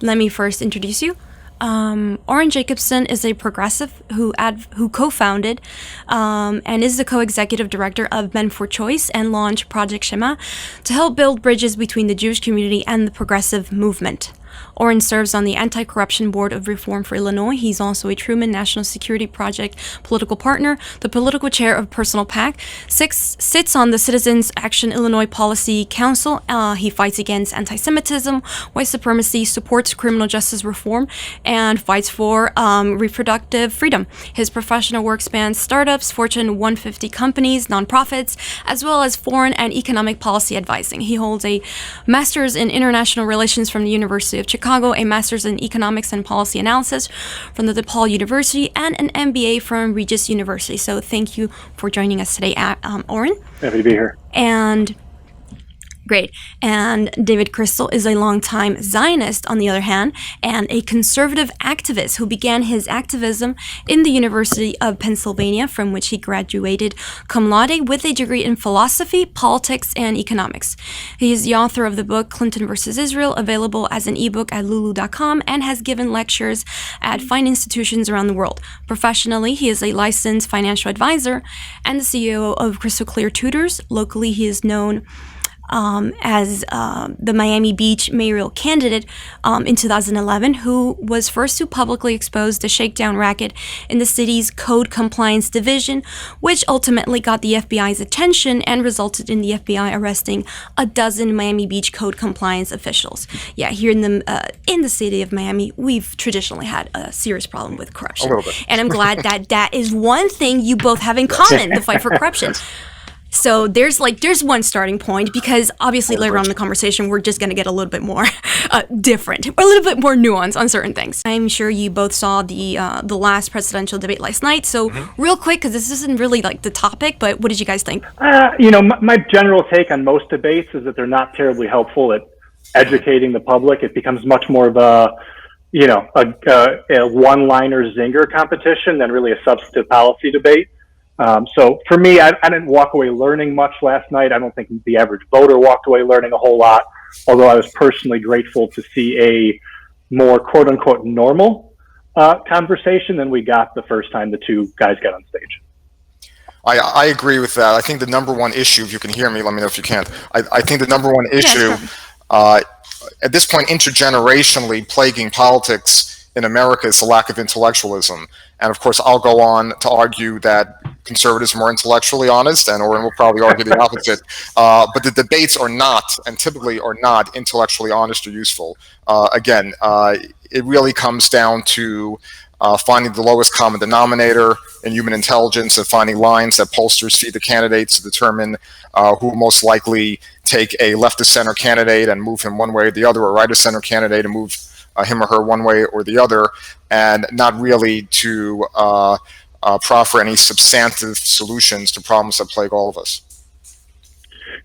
let me first introduce you. Oren Jacobson is a progressive who co-founded and is the co-executive director of Men for Choice and launched Project Shema to help build bridges between the Jewish community and the progressive movement. Oren serves on the Anti-Corruption Board of Reform for Illinois. He's also a Truman National Security Project political partner, the political chair of Personal PAC, sits on the Citizens Action Illinois Policy Council. He fights against anti-Semitism, white supremacy, supports criminal justice reform, and fights for reproductive freedom. His professional work spans startups, Fortune 150 companies, nonprofits, as well as foreign and economic policy advising. He holds a master's in international relations from the University of Chicago, a master's in economics and policy analysis from the DePaul University, and an MBA from Regis University. So thank you for joining us today, Oren. Happy to be here. And great. And David Crystal is a longtime Zionist, on the other hand, and a conservative activist who began his activism in the University of Pennsylvania, from which he graduated cum laude with a degree in philosophy, politics, and economics. He is the author of the book Clinton versus Israel, available as an ebook at lulu.com, and has given lectures at fine institutions around the world. Professionally, he is a licensed financial advisor and the CEO of Crystal Clear Tutors. Locally, he is known as the Miami Beach mayoral candidate in 2011, who was first to publicly expose the shakedown racket in the city's Code Compliance Division, which ultimately got the FBI's attention and resulted in the FBI arresting a dozen Miami Beach Code Compliance officials. Yeah, here in the city of Miami, we've traditionally had a serious problem with corruption. A little bit. And I'm glad that is one thing you both have in common, the fight for corruption. So there's one starting point, because obviously later on in the conversation we're just going to get a little bit more different, or a little bit more nuance on certain things. I'm sure you both saw the last presidential debate last night. So real quick, because this isn't really like the topic, but what did you guys think? My general take on most debates is that they're not terribly helpful at educating the public. It becomes much more of a one-liner zinger competition than really a substantive policy debate. So for me, I didn't walk away learning much last night. I don't think the average voter walked away learning a whole lot, although I was personally grateful to see a more quote-unquote normal conversation than we got the first time the two guys got on stage. I agree with that. I think the number one issue, if you can hear me, let me know if you can't. I think the number one issue at this point, intergenerationally plaguing politics in America is the lack of intellectualism. And of course, I'll go on to argue that conservatives are more intellectually honest, and Oren will probably argue the opposite. But the debates are not, and typically are not, intellectually honest or useful. It really comes down to finding the lowest common denominator in human intelligence and finding lines that pollsters feed the candidates to determine who will most likely take a left-of-center candidate and move him one way or the other, or right-of-center candidate and move him or her one way or the other, and not really to proffer any substantive solutions to problems that plague all of us.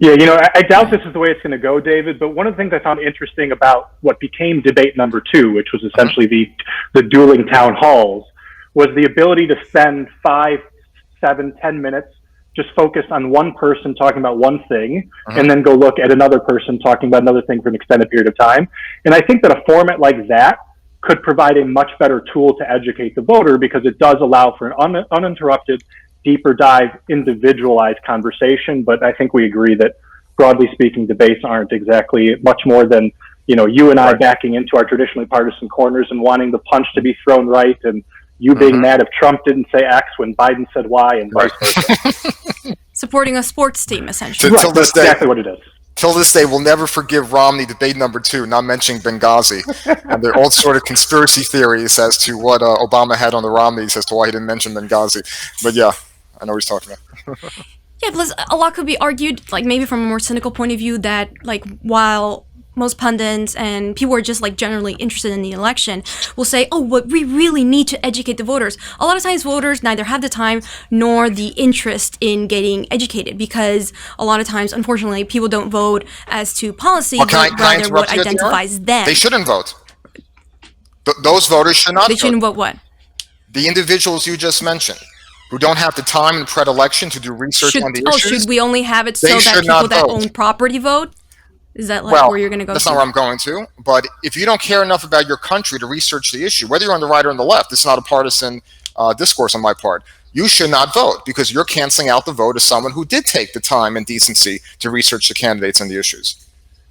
Yeah, I doubt this is the way it's going to go, David, but one of the things I found interesting about what became debate number 2, which was essentially the dueling town halls, was the ability to spend 5, 7, 10 minutes just focused on one person talking about one thing, and then go look at another person talking about another thing for an extended period of time. And I think that a format like that could provide a much better tool to educate the voter, because it does allow for an uninterrupted, deeper dive, individualized conversation. But I think we agree that, broadly speaking, debates aren't exactly much more than, you and I backing into our traditionally partisan corners and wanting the punch to be thrown right, and you being mad if Trump didn't say X when Biden said Y, and vice versa. Supporting a sports team, essentially. Right, that's exactly what it is. Till this day, we'll never forgive Romney debate number 2, not mentioning Benghazi. And there are all sort of conspiracy theories as to what Obama had on the Romneys as to why he didn't mention Benghazi. But yeah, I know what he's talking about. Yeah, plus a lot could be argued, like maybe from a more cynical point of view, that like while most pundits and people who are just like generally interested in the election will say, oh, what we really need to educate the voters. A lot of times voters neither have the time nor the interest in getting educated, because a lot of times, unfortunately, people don't vote as to policy, but rather what identifies them. They shouldn't vote. Those voters should not vote. They shouldn't vote what? The individuals you just mentioned, who don't have the time and predilection to do research on the issues. Should we only have it so that people that own property vote? Is that like Well, where you're going to go? that's not where I'm going to. But if you don't care enough about your country to research the issue, whether you're on the right or on the left, it's not a partisan discourse on my part. You should not vote because you're canceling out the vote of someone who did take the time and decency to research the candidates and the issues.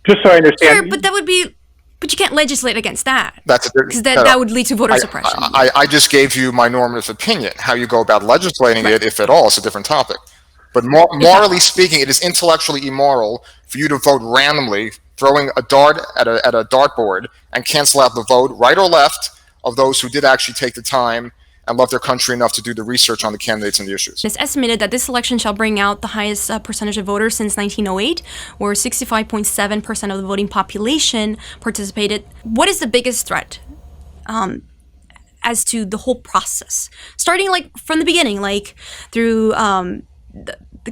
Just so I understand. Sure, but that would be. But you can't legislate against that. Because that would lead to voter suppression. I just gave you my normative opinion. How you go about legislating it, if at all, is a different topic. But morally speaking, it is intellectually immoral for you to vote randomly, throwing a dart at a dartboard, and cancel out the vote, right or left, of those who did actually take the time and love their country enough to do the research on the candidates and the issues. It's estimated that this election shall bring out the highest percentage of voters since 1908, where 65.7% of the voting population participated. What is the biggest threat as to the whole process? Starting like from the beginning, like through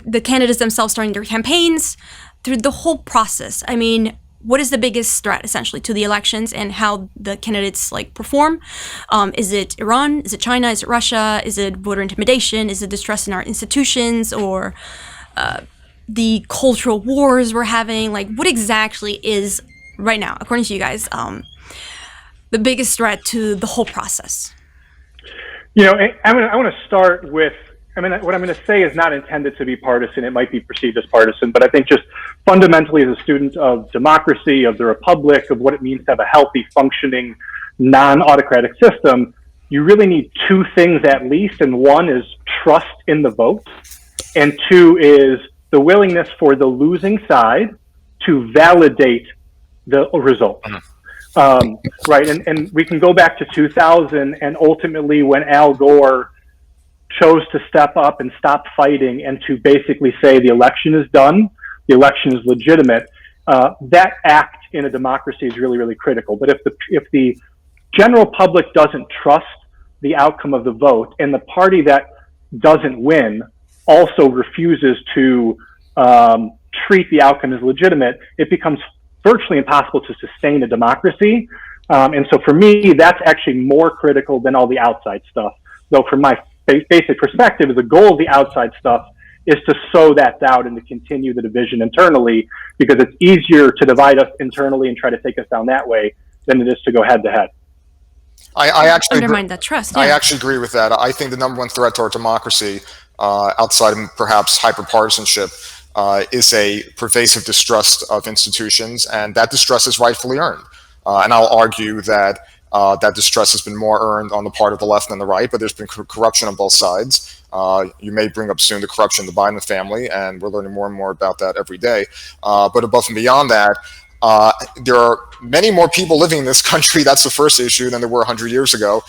the candidates themselves starting their campaigns, through the whole process. I mean, what is the biggest threat essentially to the elections and how the candidates like perform? Is it Iran? Is it China? Is it Russia? Is it voter intimidation? Is it distrust in our institutions, or the cultural wars we're having? Like, what exactly is right now, according to you guys, the biggest threat to the whole process? You know, I want to start with, what I'm going to say is not intended to be partisan. It might be perceived as partisan, but I think just fundamentally as a student of democracy, of the republic, of what it means to have a healthy, functioning, non-autocratic system, you really need two things at least. And one is trust in the vote. And two is the willingness for the losing side to validate the result. Right. And we can go back to 2000 and ultimately when Al Gore chose to step up and stop fighting and to basically say the election is done, the election is legitimate. That act in a democracy is really, really critical. But if the general public doesn't trust the outcome of the vote and the party that doesn't win also refuses to treat the outcome as legitimate, it becomes virtually impossible to sustain a democracy. And so for me, that's actually more critical than all the outside stuff. Though from my basic perspective, the goal of the outside stuff is to sow that doubt and to continue the division internally, because it's easier to divide us internally and try to take us down that way than it is to go head to head. I actually undermine that trust. Yeah. I actually agree with that. I think the number one threat to our democracy, outside of perhaps hyperpartisanship, is a pervasive distrust of institutions, and that distrust is rightfully earned. And I'll argue that that distrust has been more earned on the part of the left than the right, but there's been corruption on both sides. You may bring up soon the corruption in the Biden family, and we're learning more and more about that every day. But above and beyond that, there are many more people living in this country, that's the first issue, than there were 100 years ago.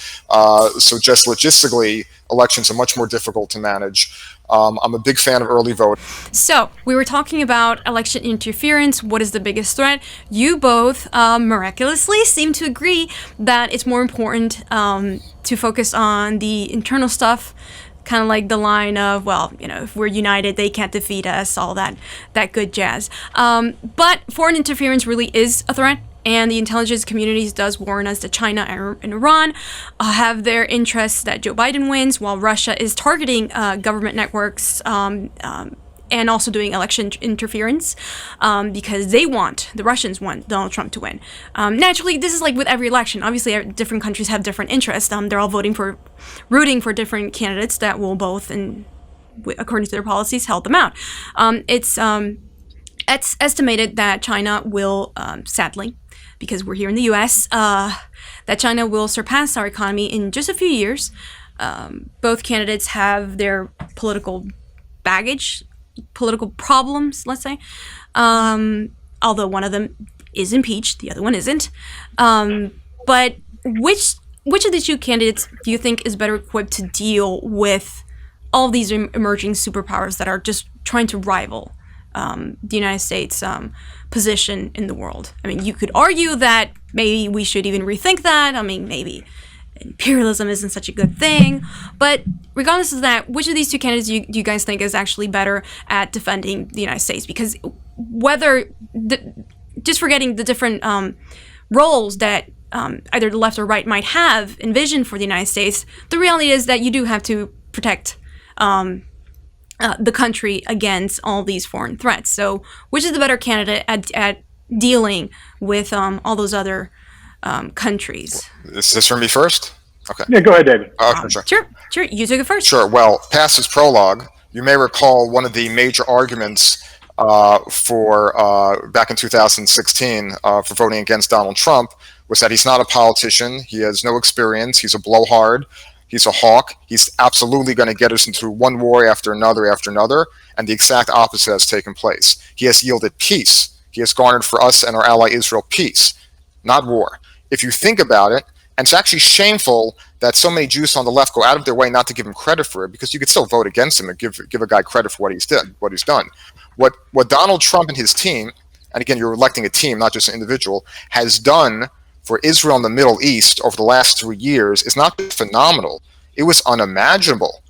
So just logistically, elections are much more difficult to manage. I'm a big fan of early voting. So we were talking about election interference. What is the biggest threat? You both miraculously seem to agree that it's more important to focus on the internal stuff, kind of like the line of, well, you know, if we're united, they can't defeat us, all that good jazz. But foreign interference really is a threat. And the intelligence communities does warn us that China and Iran have their interests that Joe Biden wins, while Russia is targeting government networks and also doing election interference because the Russians want Donald Trump to win. Naturally, this is like with every election. Obviously, different countries have different interests. They're all rooting for different candidates that will both, and according to their policies, help them out. It's estimated that China will, sadly, because we're here in the U.S., that China will surpass our economy in just a few years. Both candidates have their political baggage, political problems, let's say, although one of them is impeached, the other one isn't. But which of the two candidates do you think is better equipped to deal with all these emerging superpowers that are just trying to rival the United States position in the world? I mean, you could argue that maybe we should even rethink that. I mean, maybe imperialism isn't such a good thing. But regardless of that, which of these two candidates do you guys think is actually better at defending the United States? Because just forgetting the different roles that either the left or right might have envisioned for the United States, the reality is that you do have to protect the country against all these foreign threats. So which is the better candidate at dealing with all those other countries. Is this from me first? Okay. Yeah, go ahead, David. Sure. Sure. You took it first. Sure. Well, past its prologue, you may recall one of the major arguments for back in 2016 for voting against Donald Trump was that he's not a politician. He has no experience. He's a blowhard. He's a hawk. He's absolutely going to get us into one war after another, and the exact opposite has taken place. He has yielded peace. He has garnered for us and our ally Israel peace, not war. If you think about it, and it's actually shameful that so many Jews on the left go out of their way not to give him credit for it, because you could still vote against him and give a guy credit for what he's done. What Donald Trump and his team, and again, you're electing a team, not just an individual, has done for Israel and the Middle East over the last 3 years is not just phenomenal. It was unimaginable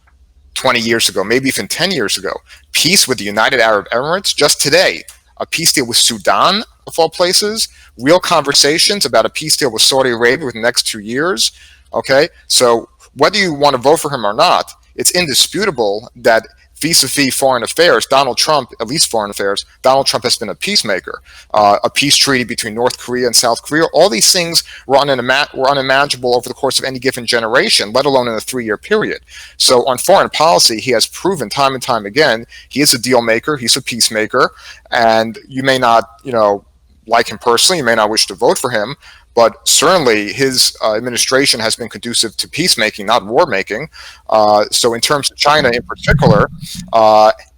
20 years ago, maybe even 10 years ago. Peace with the United Arab Emirates, just today, a peace deal with Sudan, of all places, real conversations about a peace deal with Saudi Arabia within the next 2 years. Okay, so whether you want to vote for him or not, it's indisputable that vis-a-vis foreign affairs, Donald Trump, at least foreign affairs, Donald Trump has been a peacemaker. A peace treaty between North Korea and South Korea, all these things were unimaginable over the course of any given generation, let alone in a 3-year period. So on foreign policy, he has proven time and time again, he is a deal maker, he's a peacemaker, and you may not, like him personally, you may not wish to vote for him, but certainly his administration has been conducive to peacemaking, not war making. So in terms of China in particular,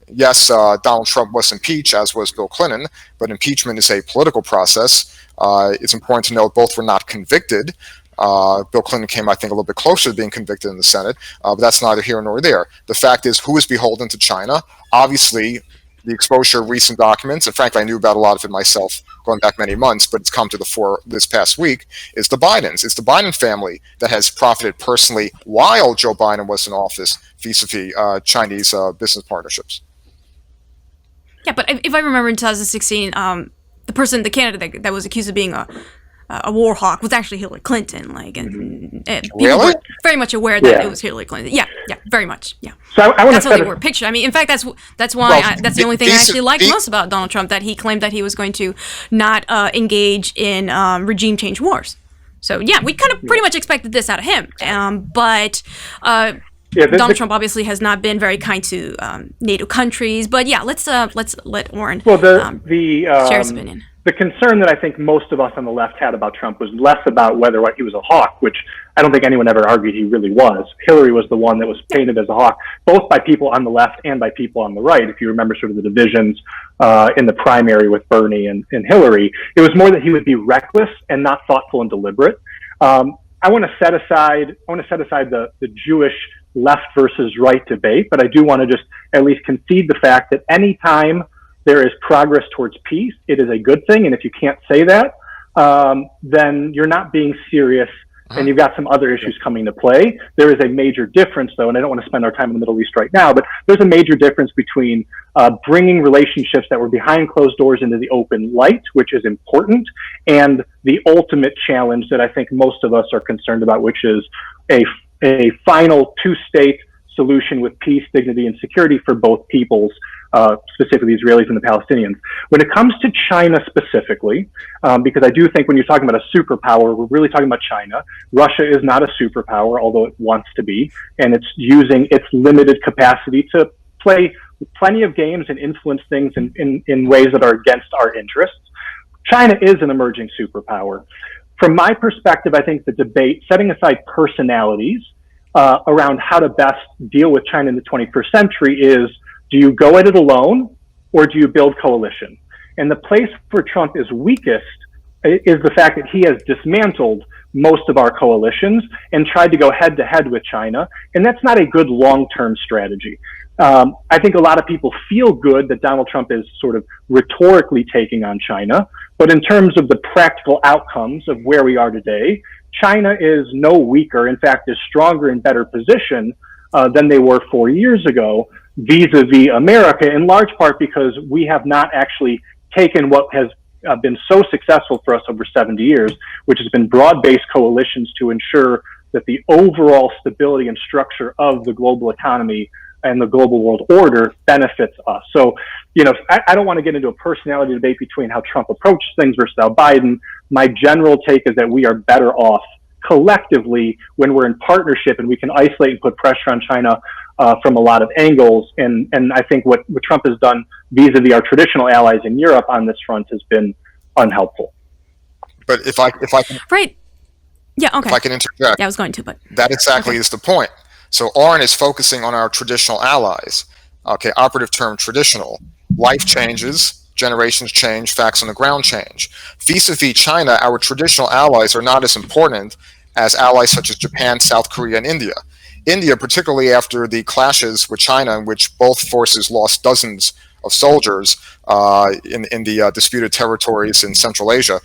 yes, Donald Trump was impeached, as was Bill Clinton, but impeachment is a political process. It's important to note both were not convicted. Bill Clinton came, I think, a little bit closer to being convicted in the Senate, but that's neither here nor there. The fact is, who is beholden to China? Obviously, the exposure of recent documents, and frankly, I knew about a lot of it myself going back many months, but it's come to the fore this past week, is the Bidens. It's the Biden family that has profited personally while Joe Biden was in office vis-a-vis Chinese business partnerships. Yeah, but if I remember in 2016, the candidate that was accused of being a war hawk was actually Hillary Clinton. People Really? were very much aware that it was Hillary Clinton. Yeah, very much. Yeah. So I want That's to how they were pictured. I mean, in fact, that's why that's the only thing I actually liked most about Donald Trump, that he claimed that he was going to not engage in regime change wars. So yeah, we kind of pretty much expected this out of him. But Donald Trump obviously has not been very kind to NATO countries. But yeah, let's let Oren share his opinion. The concern that I think most of us on the left had about Trump was less about whether he was a hawk, which I don't think anyone ever argued he really was. Hillary was the one that was painted as a hawk, both by people on the left and by people on the right. If you remember sort of the divisions in the primary with Bernie and Hillary, it was more that he would be reckless and not thoughtful and deliberate. I want to set aside the Jewish left versus right debate, but I do want to just at least concede the fact that any time there is progress towards peace, it is a good thing. And if you can't say that, then you're not being serious, and you've got some other issues coming to play. There is a major difference, though, and I don't want to spend our time in the Middle East right now, but there's a major difference between bringing relationships that were behind closed doors into the open light, which is important, and the ultimate challenge that I think most of us are concerned about, which is a final two-state solution with peace, dignity, and security for both peoples, specifically the Israelis and the Palestinians. When it comes to China specifically, because I do think when you're talking about a superpower, we're really talking about China. Russia is not a superpower, although it wants to be, and it's using its limited capacity to play plenty of games and influence things in ways that are against our interests. China is an emerging superpower. From my perspective, I think the debate, setting aside personalities, around how to best deal with China in the 21st century is, do you go at it alone or do you build coalition? And the place where Trump is weakest is the fact that he has dismantled most of our coalitions and tried to go head to head with China. And that's not a good long-term strategy. I think a lot of people feel good that Donald Trump is sort of rhetorically taking on China. But in terms of the practical outcomes of where we are today, China is no weaker, in fact, is stronger and better position than they were 4 years ago vis-a-vis America, in large part because we have not actually taken what has been so successful for us over 70 years, which has been broad-based coalitions to ensure that the overall stability and structure of the global economy and the global world order benefits us. So, I don't want to get into a personality debate between how Trump approaches things versus how Biden. My general take is that we are better off collectively when we're in partnership and we can isolate and put pressure on China from a lot of angles. And I think what Trump has done vis-a-vis our traditional allies in Europe on this front has been unhelpful. But if I can, right. Yeah, okay. if I can interject, Yeah, I was going to, but that exactly is the point. So Oren is focusing on our traditional allies. Okay, operative term traditional. Life changes, generations change, facts on the ground change. Vis-a-vis China, our traditional allies are not as important as allies such as Japan, South Korea, and India. India, particularly after the clashes with China, in which both forces lost dozens of soldiers in the disputed territories in Central Asia,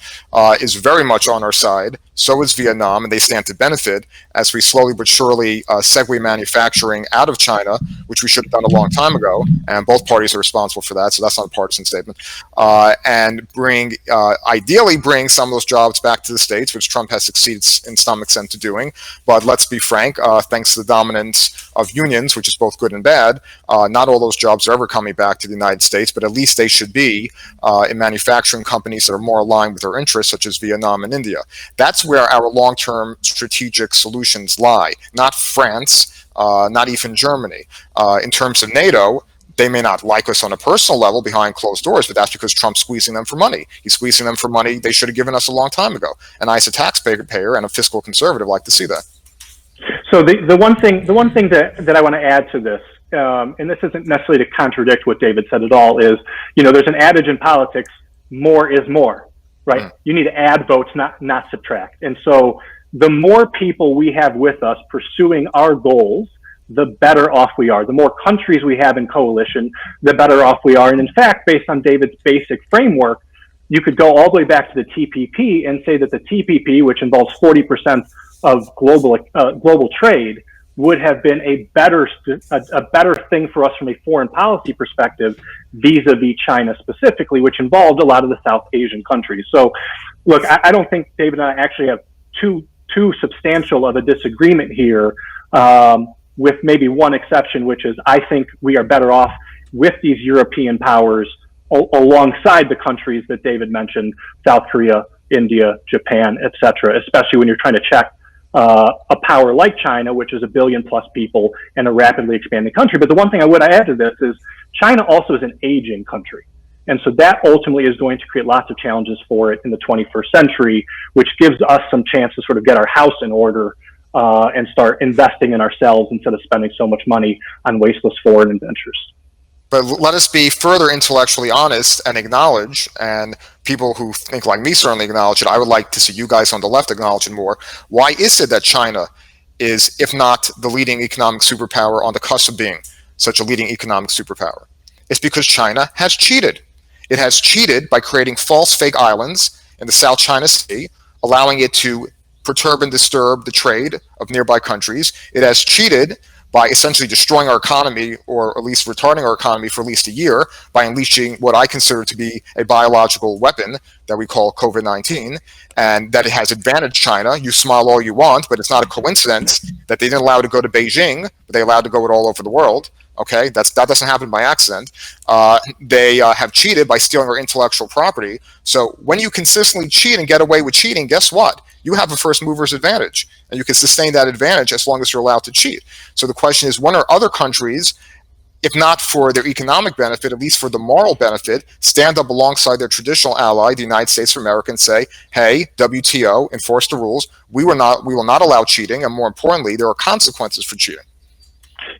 is very much on our side. So is Vietnam, and they stand to benefit as we slowly but surely segue manufacturing out of China, which we should have done a long time ago, and both parties are responsible for that, so that's not a partisan statement, and ideally bring some of those jobs back to the States, which Trump has succeeded in some extent to doing. But let's be frank, thanks to the dominance of unions, which is both good and bad, not all those jobs are ever coming back to the United States, but at least they should be in manufacturing companies that are more aligned with our interests, such as Vietnam and India. That's where our long-term strategic solutions lie, not France, not even Germany. In terms of NATO, they may not like us on a personal level behind closed doors, but that's because Trump's squeezing them for money. He's squeezing them for money they should have given us a long time ago. And I, as a taxpayer and a fiscal conservative, like to see that. So the one thing that I want to add to this, and this isn't necessarily to contradict what David said at all, is, there's an adage in politics, more is more, right? Mm. You need to add votes, not subtract. And so the more people we have with us pursuing our goals, the better off we are. The more countries we have in coalition, the better off we are. And in fact, based on David's basic framework, you could go all the way back to the TPP and say that the TPP, which involves 40% of global trade, would have been a better thing for us from a foreign policy perspective vis-a-vis China specifically, which involved a lot of the South Asian countries. So, look, I don't think David and I actually have too substantial of a disagreement here, with maybe one exception, which is I think we are better off with these European powers alongside the countries that David mentioned, South Korea, India, Japan, etc., especially when you're trying to check a power like China, which is 1 billion plus people and a rapidly expanding country. But the one thing I would add to this is China also is an aging country. And so that ultimately is going to create lots of challenges for it in the 21st century, which gives us some chance to sort of get our house in order and start investing in ourselves instead of spending so much money on wasteless foreign adventures. But let us be further intellectually honest and acknowledge, and people who think like me certainly acknowledge it, I would like to see you guys on the left acknowledge it more. Why is it that China is, if not the leading economic superpower, on the cusp of being such a leading economic superpower? It's because China has cheated. It has cheated by creating false fake islands in the South China Sea, allowing it to perturb and disturb the trade of nearby countries. It has cheated by essentially destroying our economy, or at least retarding our economy for at least a year, by unleashing what I consider to be a biological weapon that we call COVID-19, and that it has advantaged China. You smile all you want, but it's not a coincidence that they didn't allow it to go to Beijing, but they allowed to go it all over the world. Okay, that doesn't happen by accident. They have cheated by stealing our intellectual property. So when you consistently cheat and get away with cheating, guess what? You have a first mover's advantage, and you can sustain that advantage as long as you're allowed to cheat. So the question is, when are other countries, if not for their economic benefit, at least for the moral benefit, stand up alongside their traditional ally, the United States of America, and say, hey, WTO, enforce the rules. We will not allow cheating, and more importantly, there are consequences for cheating.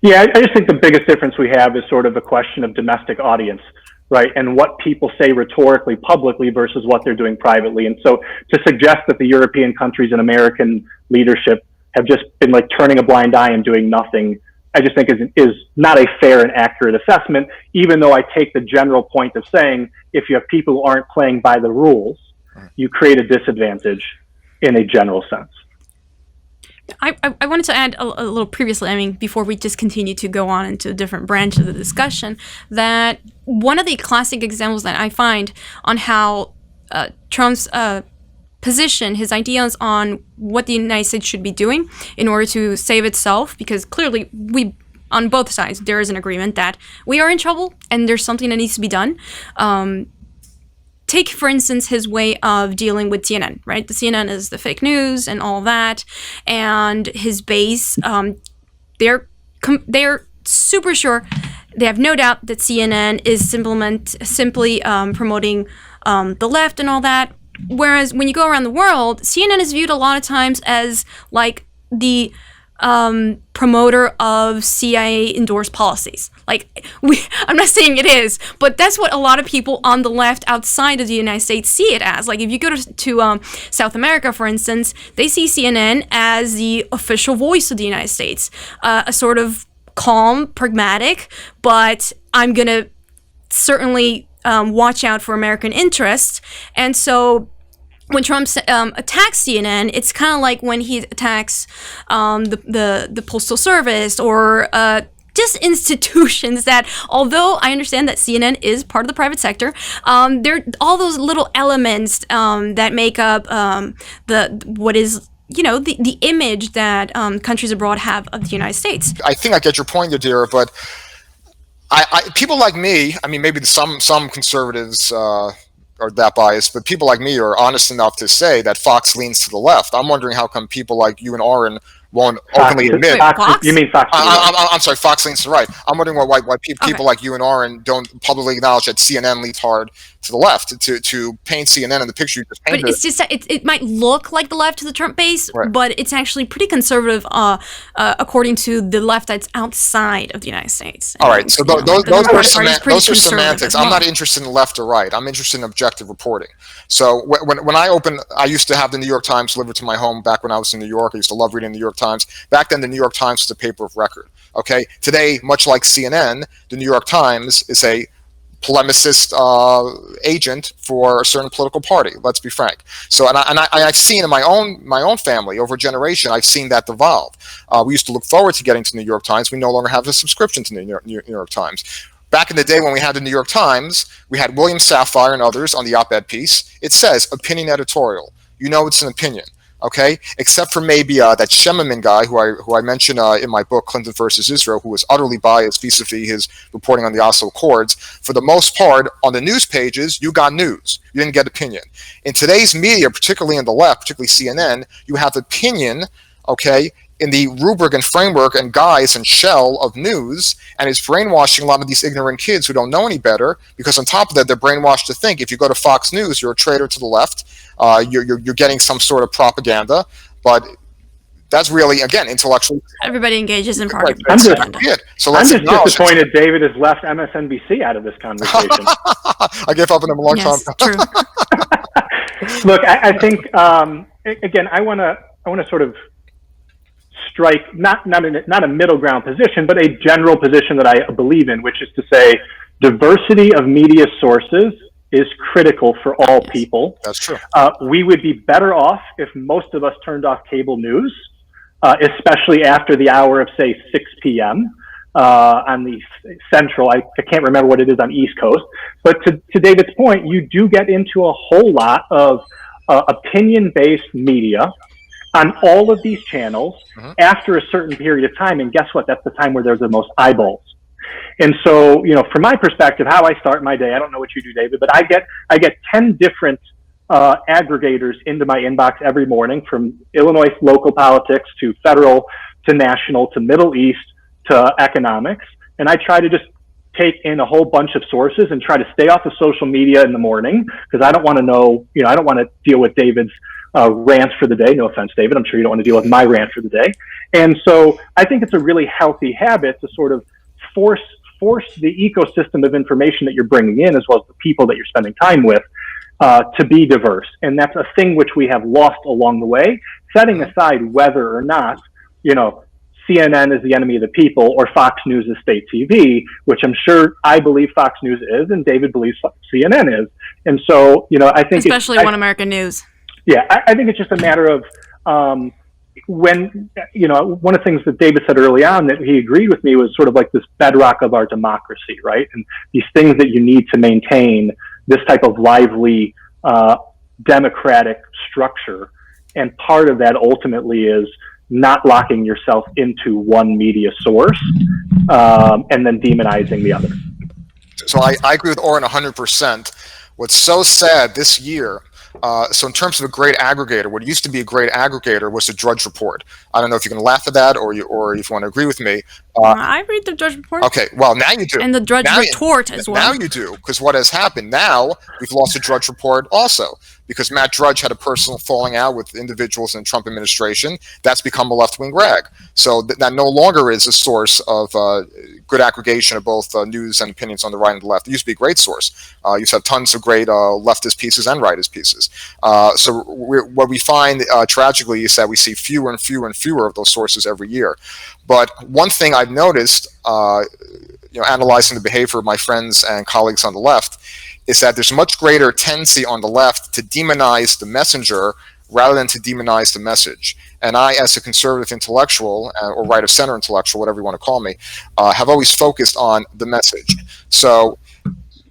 Yeah, I just think the biggest difference we have is sort of a question of domestic audience, right? And what people say rhetorically publicly versus what they're doing privately. And so to suggest that the European countries and American leadership have just been like turning a blind eye and doing nothing, I just think is not a fair and accurate assessment, even though I take the general point of saying if you have people who aren't playing by the rules, you create a disadvantage in a general sense. I wanted to add a little previously, I mean, before we just continue to go on into a different branch of the discussion, that one of the classic examples that I find on how Trump's position, his ideas on what the United States should be doing in order to save itself, because clearly we on both sides, there is an agreement that we are in trouble and there's something that needs to be done. Take, for instance, his way of dealing with CNN, right? The CNN is the fake news and all that, and his base, they're super sure, they have no doubt that CNN is simply promoting the left and all that. Whereas when you go around the world, CNN is viewed a lot of times as like the promoter of CIA-endorsed policies. Like, I'm not saying it is, but that's what a lot of people on the left outside of the United States see it as. Like, if you go to South America, for instance, they see CNN as the official voice of the United States, a sort of calm, pragmatic, but I'm going to certainly watch out for American interests. And so when Trump attacks CNN, it's kind of like when he attacks the Postal Service or just institutions that, although I understand that CNN is part of the private sector, there are all those little elements that make up the image that countries abroad have of the United States. I think I get your point, Yadira, but people like me, I mean, maybe some conservatives are that biased, but people like me are honest enough to say that Fox leans to the left. I'm wondering how come people like you and Oren won't openly admit. Fox? You mean Fox? I'm sorry, Fox leans to the right. I'm wondering why people like you and Oren don't publicly acknowledge that CNN leans hard to the left, to paint CNN in the picture you just painted. But it's just that it might look like the left to the Trump base, right, but it's actually pretty conservative according to the left that's outside of the United States. All right, so those are semantics. Well. I'm not interested in left or right. I'm interested in objective reporting. So when I used to have the New York Times delivered to my home back when I was in New York. I used to love reading the New York Times. Back then, the New York Times was a paper of record. Okay, today, much like CNN, the New York Times is a polemicist agent for a certain political party. Let's be frank. So, and I've seen in my own family over a generation, I've seen that devolve. We used to look forward to getting to the New York Times. We no longer have a subscription to the New York Times. Back in the day when we had the New York Times, we had William Safire and others on the op-ed piece. It says opinion editorial. You know it's an opinion. Okay, except for maybe that Shememan guy who I mentioned in my book, Clinton versus Israel, who was utterly biased vis-a-vis his reporting on the Oslo Accords. For the most part, on the news pages, you got news. You didn't get opinion. In today's media, particularly in the left, particularly CNN, you have opinion, okay, in the rubric and framework and guise and shell of news, and is brainwashing a lot of these ignorant kids who don't know any better, because on top of that, they're brainwashed to think if you go to Fox News, you're a traitor to the left, you're getting some sort of propaganda, but that's really, again, intellectual. Everybody engages in propaganda. I'm just disappointed David has left MSNBC out of this conversation. I gave up on him a long time. True. Look, I think, again, I want to sort of strike not a middle ground position, but a general position that I believe in, which is to say diversity of media sources is critical for all people. That's true. We would be better off if most of us turned off cable news, especially after the hour of, say, 6 p.m. On the central. I can't remember what it is on East Coast. But to David's point, you do get into a whole lot of opinion-based media on all of these channels after a certain period of time. And guess what? That's the time where there's the most eyeballs. And so, from my perspective, how I start my day, I don't know what you do, David, but I get 10 different aggregators into my inbox every morning, from Illinois local politics to federal to national to Middle East to economics. And I try to just take in a whole bunch of sources and try to stay off of social media in the morning, because I don't want to know, I don't want to deal with David's rants for the day. No offense, David. I'm sure you don't want to deal with my rant for the day. And so I think it's a really healthy habit to sort of force the ecosystem of information that you're bringing in, as well as the people that you're spending time with, to be diverse. And that's a thing which we have lost along the way, setting aside whether or not, CNN is the enemy of the people or Fox News is state TV, which I believe Fox News is, and David believes CNN is. And so, I think especially One American News. Yeah, I think it's just a matter of when, one of the things that David said early on that he agreed with me was sort of like this bedrock of our democracy, right? And these things that you need to maintain this type of lively democratic structure. And part of that ultimately is not locking yourself into one media source, and then demonizing the other. So I agree with Oren 100%. What's so sad this year, so in terms of a great aggregator, what used to be a great aggregator was the Drudge Report. I don't know if you can laugh at that or if you want to agree with me. I read the Drudge Report. Okay, well, now you do. And the Drudge Retort as well. Now you do, because what has happened now, we've lost the Drudge Report also, because Matt Drudge had a personal falling out with individuals in the Trump administration. That's become a left-wing rag. So that no longer is a source of good aggregation of both news and opinions on the right and the left. It used to be a great source. You used to have tons of great leftist pieces and rightist pieces. So what we find tragically is that we see fewer and fewer and fewer of those sources every year. But one thing I've noticed, analyzing the behavior of my friends and colleagues on the left, is that there's a much greater tendency on the left to demonize the messenger rather than to demonize the message. And I, as a conservative intellectual, or right-of-center intellectual, whatever you want to call me, have always focused on the message. So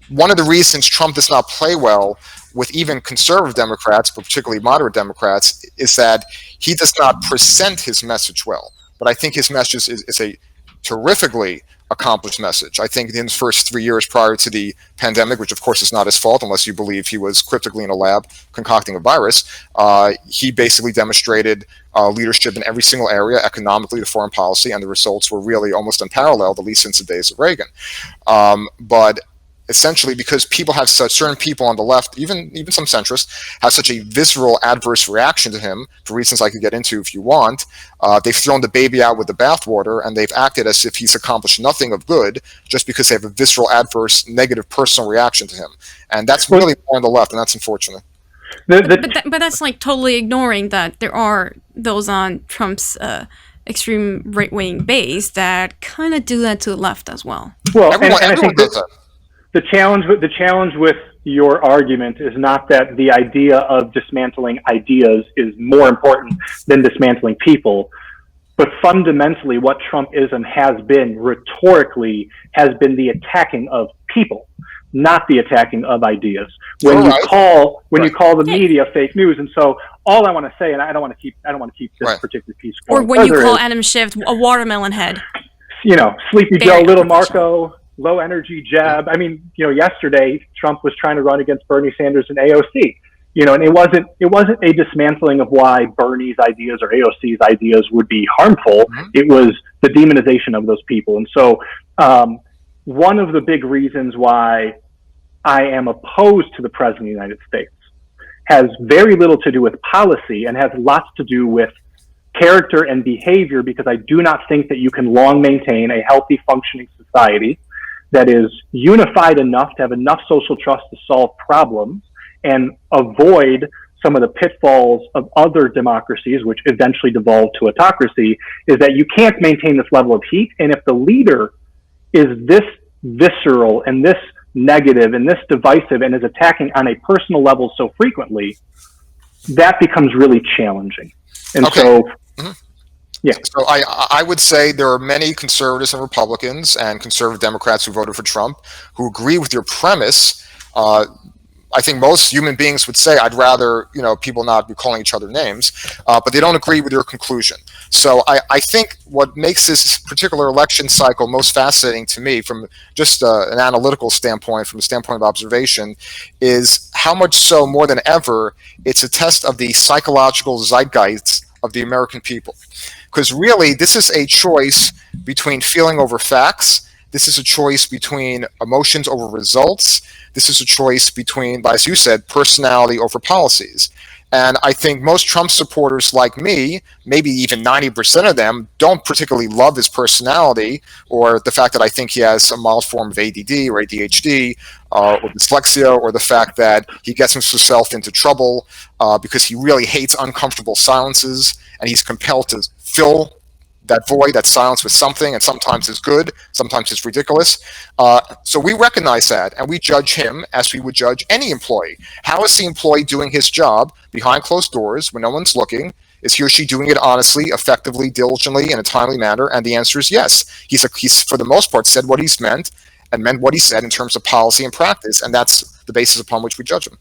one of the reasons Trump does not play well with even conservative Democrats, but particularly moderate Democrats, is that he does not present his message well. But I think his message is a terrifically accomplished message. I think in his first 3 years prior to the pandemic, which of course is not his fault unless you believe he was cryptically in a lab concocting a virus, he basically demonstrated leadership in every single area, economically, the foreign policy, and the results were really almost unparalleled, at least since the days of Reagan. But essentially, because people have certain people on the left, even some centrists, have such a visceral adverse reaction to him for reasons I could get into if you want. They've thrown the baby out with the bathwater, and they've acted as if he's accomplished nothing of good just because they have a visceral, adverse, negative personal reaction to him. And that's really more on the left, and that's unfortunate. But that's like totally ignoring that there are those on Trump's extreme right-wing base that kind of do that to the left as well. Well, everyone does that. The challenge with your argument is not that the idea of dismantling ideas is more important than dismantling people, but fundamentally what Trumpism has been rhetorically has been the attacking of people, not the attacking of ideas. When you call the media fake news, and so all I want to say, and I don't want to keep this particular piece going. Or when you call Adam Schiff a watermelon head. Sleepy Joe, Little Marco, low energy jab. I mean, yesterday Trump was trying to run against Bernie Sanders and AOC. And it wasn't a dismantling of why Bernie's ideas or AOC's ideas would be harmful. Mm-hmm. It was the demonization of those people. And so, one of the big reasons why I am opposed to the President of the United States has very little to do with policy and has lots to do with character and behavior, because I do not think that you can long maintain a healthy, functioning society that is unified enough to have enough social trust to solve problems and avoid some of the pitfalls of other democracies, which eventually devolve to autocracy, is that you can't maintain this level of heat. And if the leader is this visceral and this negative and this divisive and is attacking on a personal level so frequently, that becomes really challenging. And so... Mm-hmm. Yeah. So I would say there are many conservatives and Republicans and conservative Democrats who voted for Trump who agree with your premise. I think most human beings would say, I'd rather, people not be calling each other names, but they don't agree with your conclusion. So I think what makes this particular election cycle most fascinating to me from just an analytical standpoint, from a standpoint of observation, is how much so more than ever, it's a test of the psychological zeitgeist of the American people. Because really, this is a choice between feeling over facts. This is a choice between emotions over results. This is a choice between, as you said, personality over policies. And I think most Trump supporters like me, maybe even 90% of them, don't particularly love his personality or the fact that I think he has a mild form of ADD or ADHD or dyslexia, or the fact that he gets himself into trouble because he really hates uncomfortable silences and he's compelled to fill that void, that silence, with something, and sometimes it's good, sometimes it's ridiculous. So we recognize that, and we judge him as we would judge any employee. How is the employee doing his job behind closed doors when no one's looking? Is he or she doing it honestly, effectively, diligently, in a timely manner? And the answer is yes. He's for the most part said what he's meant and meant what he said in terms of policy and practice, and that's the basis upon which we judge him.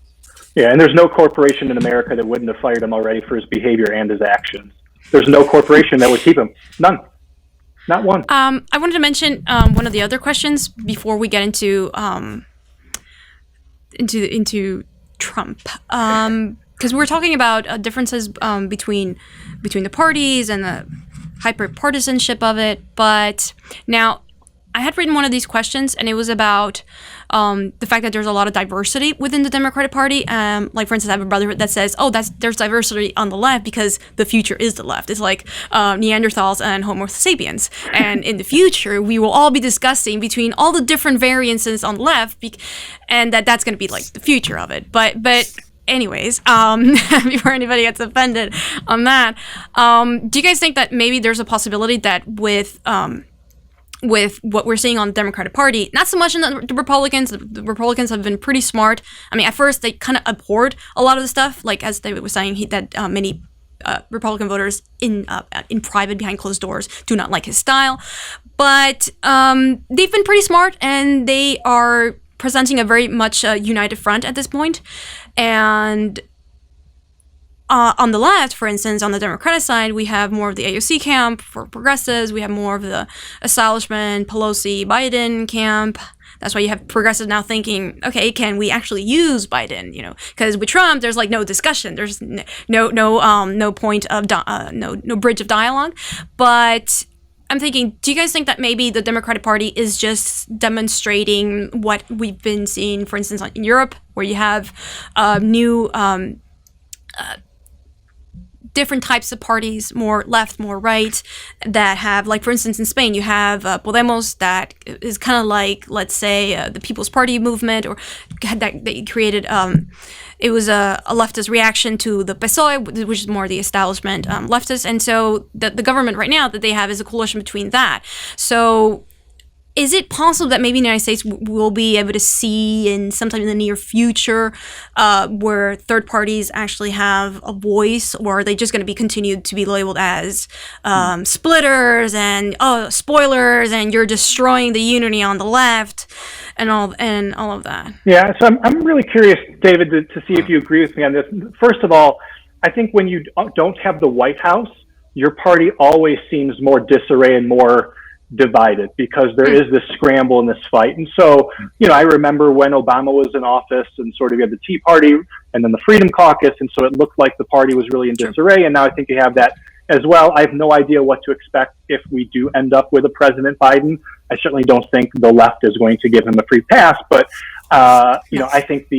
Yeah, and there's no corporation in America that wouldn't have fired him already for his behavior and his actions. There's no corporation that would keep him. None. Not one. I wanted to mention one of the other questions before we get into Trump, because we're talking about differences between the parties and the hyper-partisanship of it. But now, I had written one of these questions, and it was about the fact that there's a lot of diversity within the Democratic Party. Like, for instance, I have a brother that says, "Oh, there's diversity on the left because the future is the left. It's like Neanderthals and Homo sapiens, and in the future, we will all be discussing between all the different variances on the left, and that's going to be like the future of it." But anyways, before anybody gets offended on that, do you guys think that maybe there's a possibility that with what we're seeing on the Democratic Party, not so much in the Republicans. The Republicans have been pretty smart. I mean, at first they kind of abhorred a lot of the stuff, like as David was saying, that many Republican voters in private, behind closed doors, do not like his style. But they've been pretty smart, and they are presenting a very much united front at this point. And on the left, for instance, on the Democratic side, we have more of the AOC camp for progressives. We have more of the establishment, Pelosi, Biden camp. That's why you have progressives now thinking, okay, can we actually use Biden? You know, because with Trump, there's like no discussion. There's no point of no bridge of dialogue. But I'm thinking, do you guys think that maybe the Democratic Party is just demonstrating what we've been seeing, for instance, in Europe, where you have new different types of parties, more left, more right, that have, like, for instance, in Spain, you have Podemos, that is kind of like, let's say, the People's Party movement, or that they created, it was a leftist reaction to the PSOE, which is more the establishment leftist, and so the government right now that they have is a coalition between that. So is it possible that maybe the United States will be able to see sometime in the near future where third parties actually have a voice, or are they just going to be continued to be labeled as splitters and spoilers, and you're destroying the unity on the left and all of that? Yeah, so I'm really curious, David, to see if you agree with me on this. First of all, I think when you don't have the White House, your party always seems more disarray and more divided, because there is this scramble and this fight. And so, I remember when Obama was in office, and sort of you had the Tea Party and then the Freedom Caucus, and so it looked like the party was really in disarray, and now I think you have that as well. I have no idea what to expect if we do end up with a President Biden. I certainly don't think the left is going to give him a free pass, but I think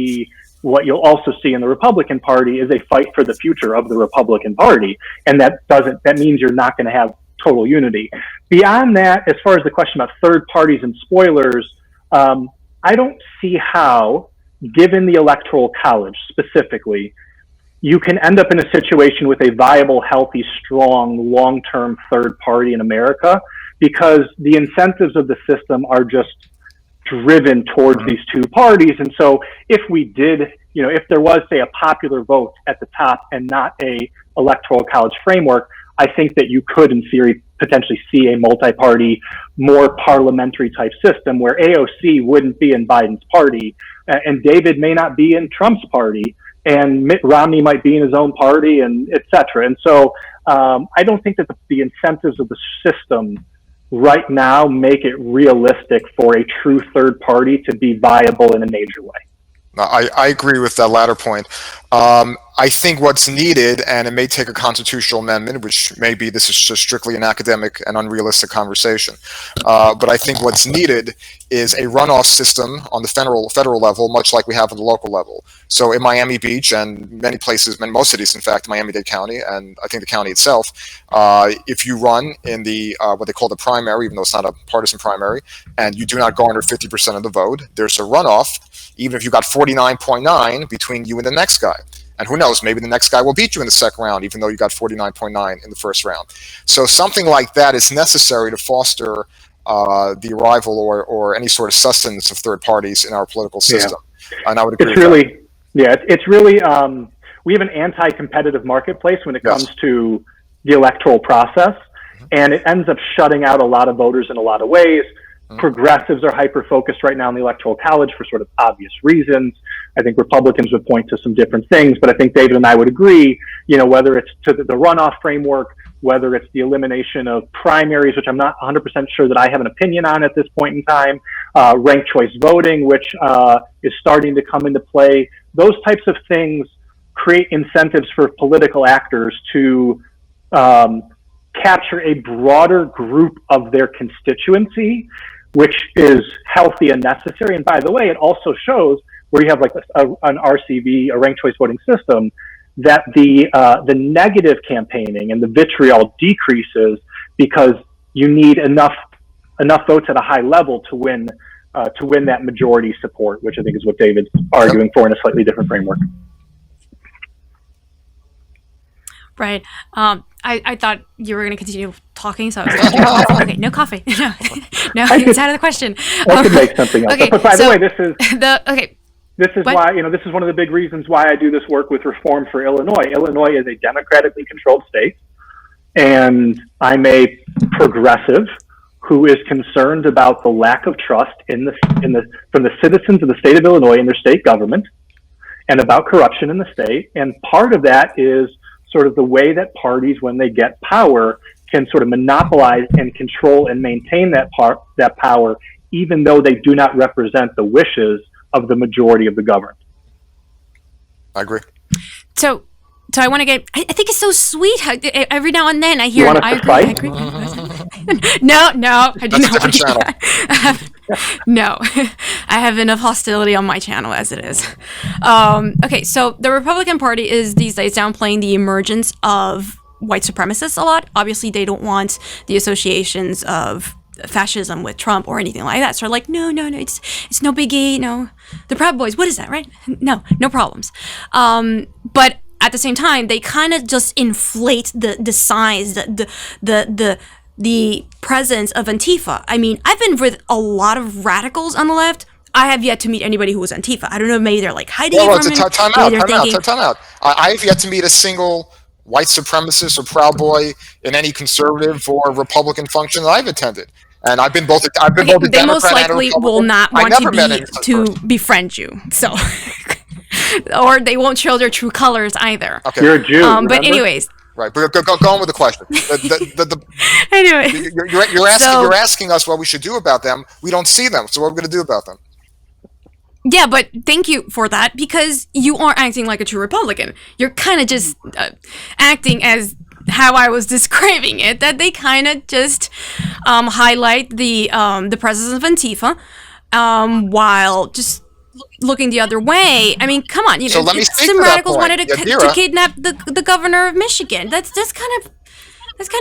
what you'll also see in the Republican Party is a fight for the future of the Republican Party, and that means you're not going to have total unity. Beyond that, as far as the question about third parties and spoilers, I don't see how, given the Electoral College specifically, you can end up in a situation with a viable, healthy, strong, long-term third party in America, because the incentives of the system are just driven towards these two parties. And so if we did, if there was, say, a popular vote at the top and not a Electoral College framework, I think that you could, in theory, potentially see a multi-party, more parliamentary type system where AOC wouldn't be in Biden's party, and David may not be in Trump's party, and Mitt Romney might be in his own party, and et cetera. And so I don't think that the incentives of the system right now make it realistic for a true third party to be viable in a major way. I agree with that latter point. I think what's needed, and it may take a constitutional amendment, which maybe this is just strictly an academic and unrealistic conversation, but I think what's needed is a runoff system on the federal level, much like we have on the local level. So in Miami Beach and many places, most cities, in fact, Miami-Dade County, and I think the county itself, if you run in the what they call the primary, even though it's not a partisan primary, and you do not garner 50% of the vote, there's a runoff, even if you got 49.9 between you and the next guy. And who knows, maybe the next guy will beat you in the second round, even though you got 49.9 in the first round. So something like that is necessary to foster the arrival or any sort of sustenance of third parties in our political system. Yeah. And I would agree it's really, we have an anti-competitive marketplace when it comes to the electoral process, and it ends up shutting out a lot of voters in a lot of ways. Progressives are hyper-focused right now in the Electoral College for sort of obvious reasons. I think Republicans would point to some different things, but I think David and I would agree, whether it's to the runoff framework whether it's the elimination of primaries, which I'm not 100% sure that I have an opinion on at this point in time, ranked choice voting, which is starting to come into play. Those types of things create incentives for political actors to capture a broader group of their constituency, which is healthy and necessary. And by the way, it also shows where you have like an RCV, a ranked choice voting system, that the negative campaigning and the vitriol decreases because you need enough votes at a high level to win that majority support, which I think is what David's arguing for in a slightly different framework. Right. I thought you were going to continue talking, so I was like, okay, no coffee. No, it's out of the question. I could make something else. Okay, but by the way, this is what? why, this is one of the big reasons why I do this work with Reform for Illinois. Illinois is a democratically controlled state, and I'm a progressive who is concerned about the lack of trust from the citizens of the state of Illinois in their state government, and about corruption in the state. And part of that is sort of the way that parties, when they get power, can sort of monopolize and control and maintain that power, even though they do not represent the wishes of the majority of the governed. I agree. So I want to get. I think it's so sweet how every now and then I hear. You want us to fight? I agree. No, I do not want to do that. No, I have enough hostility on my channel as it is. Okay, so the Republican Party is these days downplaying the emergence of white supremacists a lot. Obviously, they don't want the associations of fascism with Trump or anything like that. So they're like, no, it's no biggie. No, the Proud Boys. What is that, right? No problems. But at the same time, they kind of just inflate the size, the presence of Antifa. I mean, I've been with a lot of radicals on the left. I have yet to meet anybody who was Antifa. I don't know, maybe they're like hiding it from him. Time out. I have yet to meet a single white supremacist or Proud Boy in any conservative or Republican function that I've attended. And I've been both. They most likely will not want to befriend you. So, or they won't show their true colors either. Okay. You're a Jew. But anyways. Right, but go on with the question. Anyway, you're asking us what we should do about them. We don't see them, so what are we going to do about them? Yeah, but thank you for that, because you aren't acting like a true Republican. You're kind of just acting as how I was describing it, that they kind of just highlight the presence of Antifa while just looking the other way. I mean, come on, so let me speak some to radicals that point. wanted to kidnap the governor of Michigan. That's kind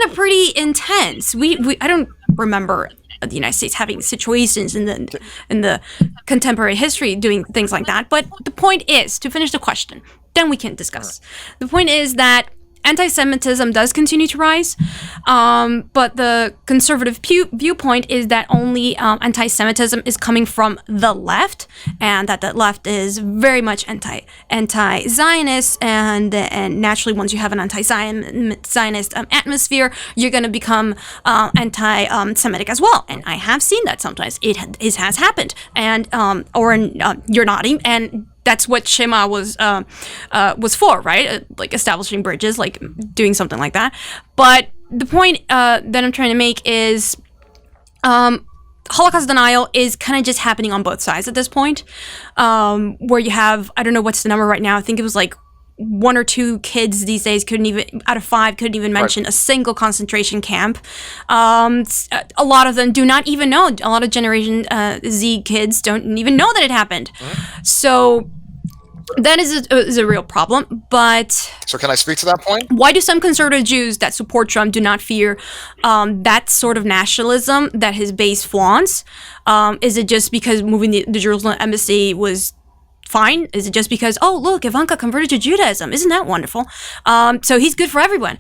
of pretty intense. I don't remember the United States having situations in the contemporary history doing things like that. But the point is, to finish the question, then we can discuss. The point is that anti-Semitism does continue to rise, but the conservative viewpoint is that only anti-Semitism is coming from the left, and that the left is very much anti-Zionist, and naturally, once you have an anti-Zionist atmosphere, you're going to become anti-Semitic as well. And I have seen that sometimes. It has happened, and you're nodding, and that's what Shema was for, right? Like establishing bridges, like doing something like that. But the point that I'm trying to make is Holocaust denial is kind of just happening on both sides at this point, where you have, I don't know what's the number right now, I think it was like 1 or 2 kids these days out of 5 couldn't even mention a single concentration camp. A lot of them do not even know. A lot of Generation Z kids don't even know that it happened. So that is a real problem. But so can I speak to that point? Why do some conservative Jews that support Trump do not fear that sort of nationalism that his base flaunts? Is it just because moving the Jerusalem embassy was fine? Is it just because, oh, look, Ivanka converted to Judaism? Isn't that wonderful? So he's good for everyone.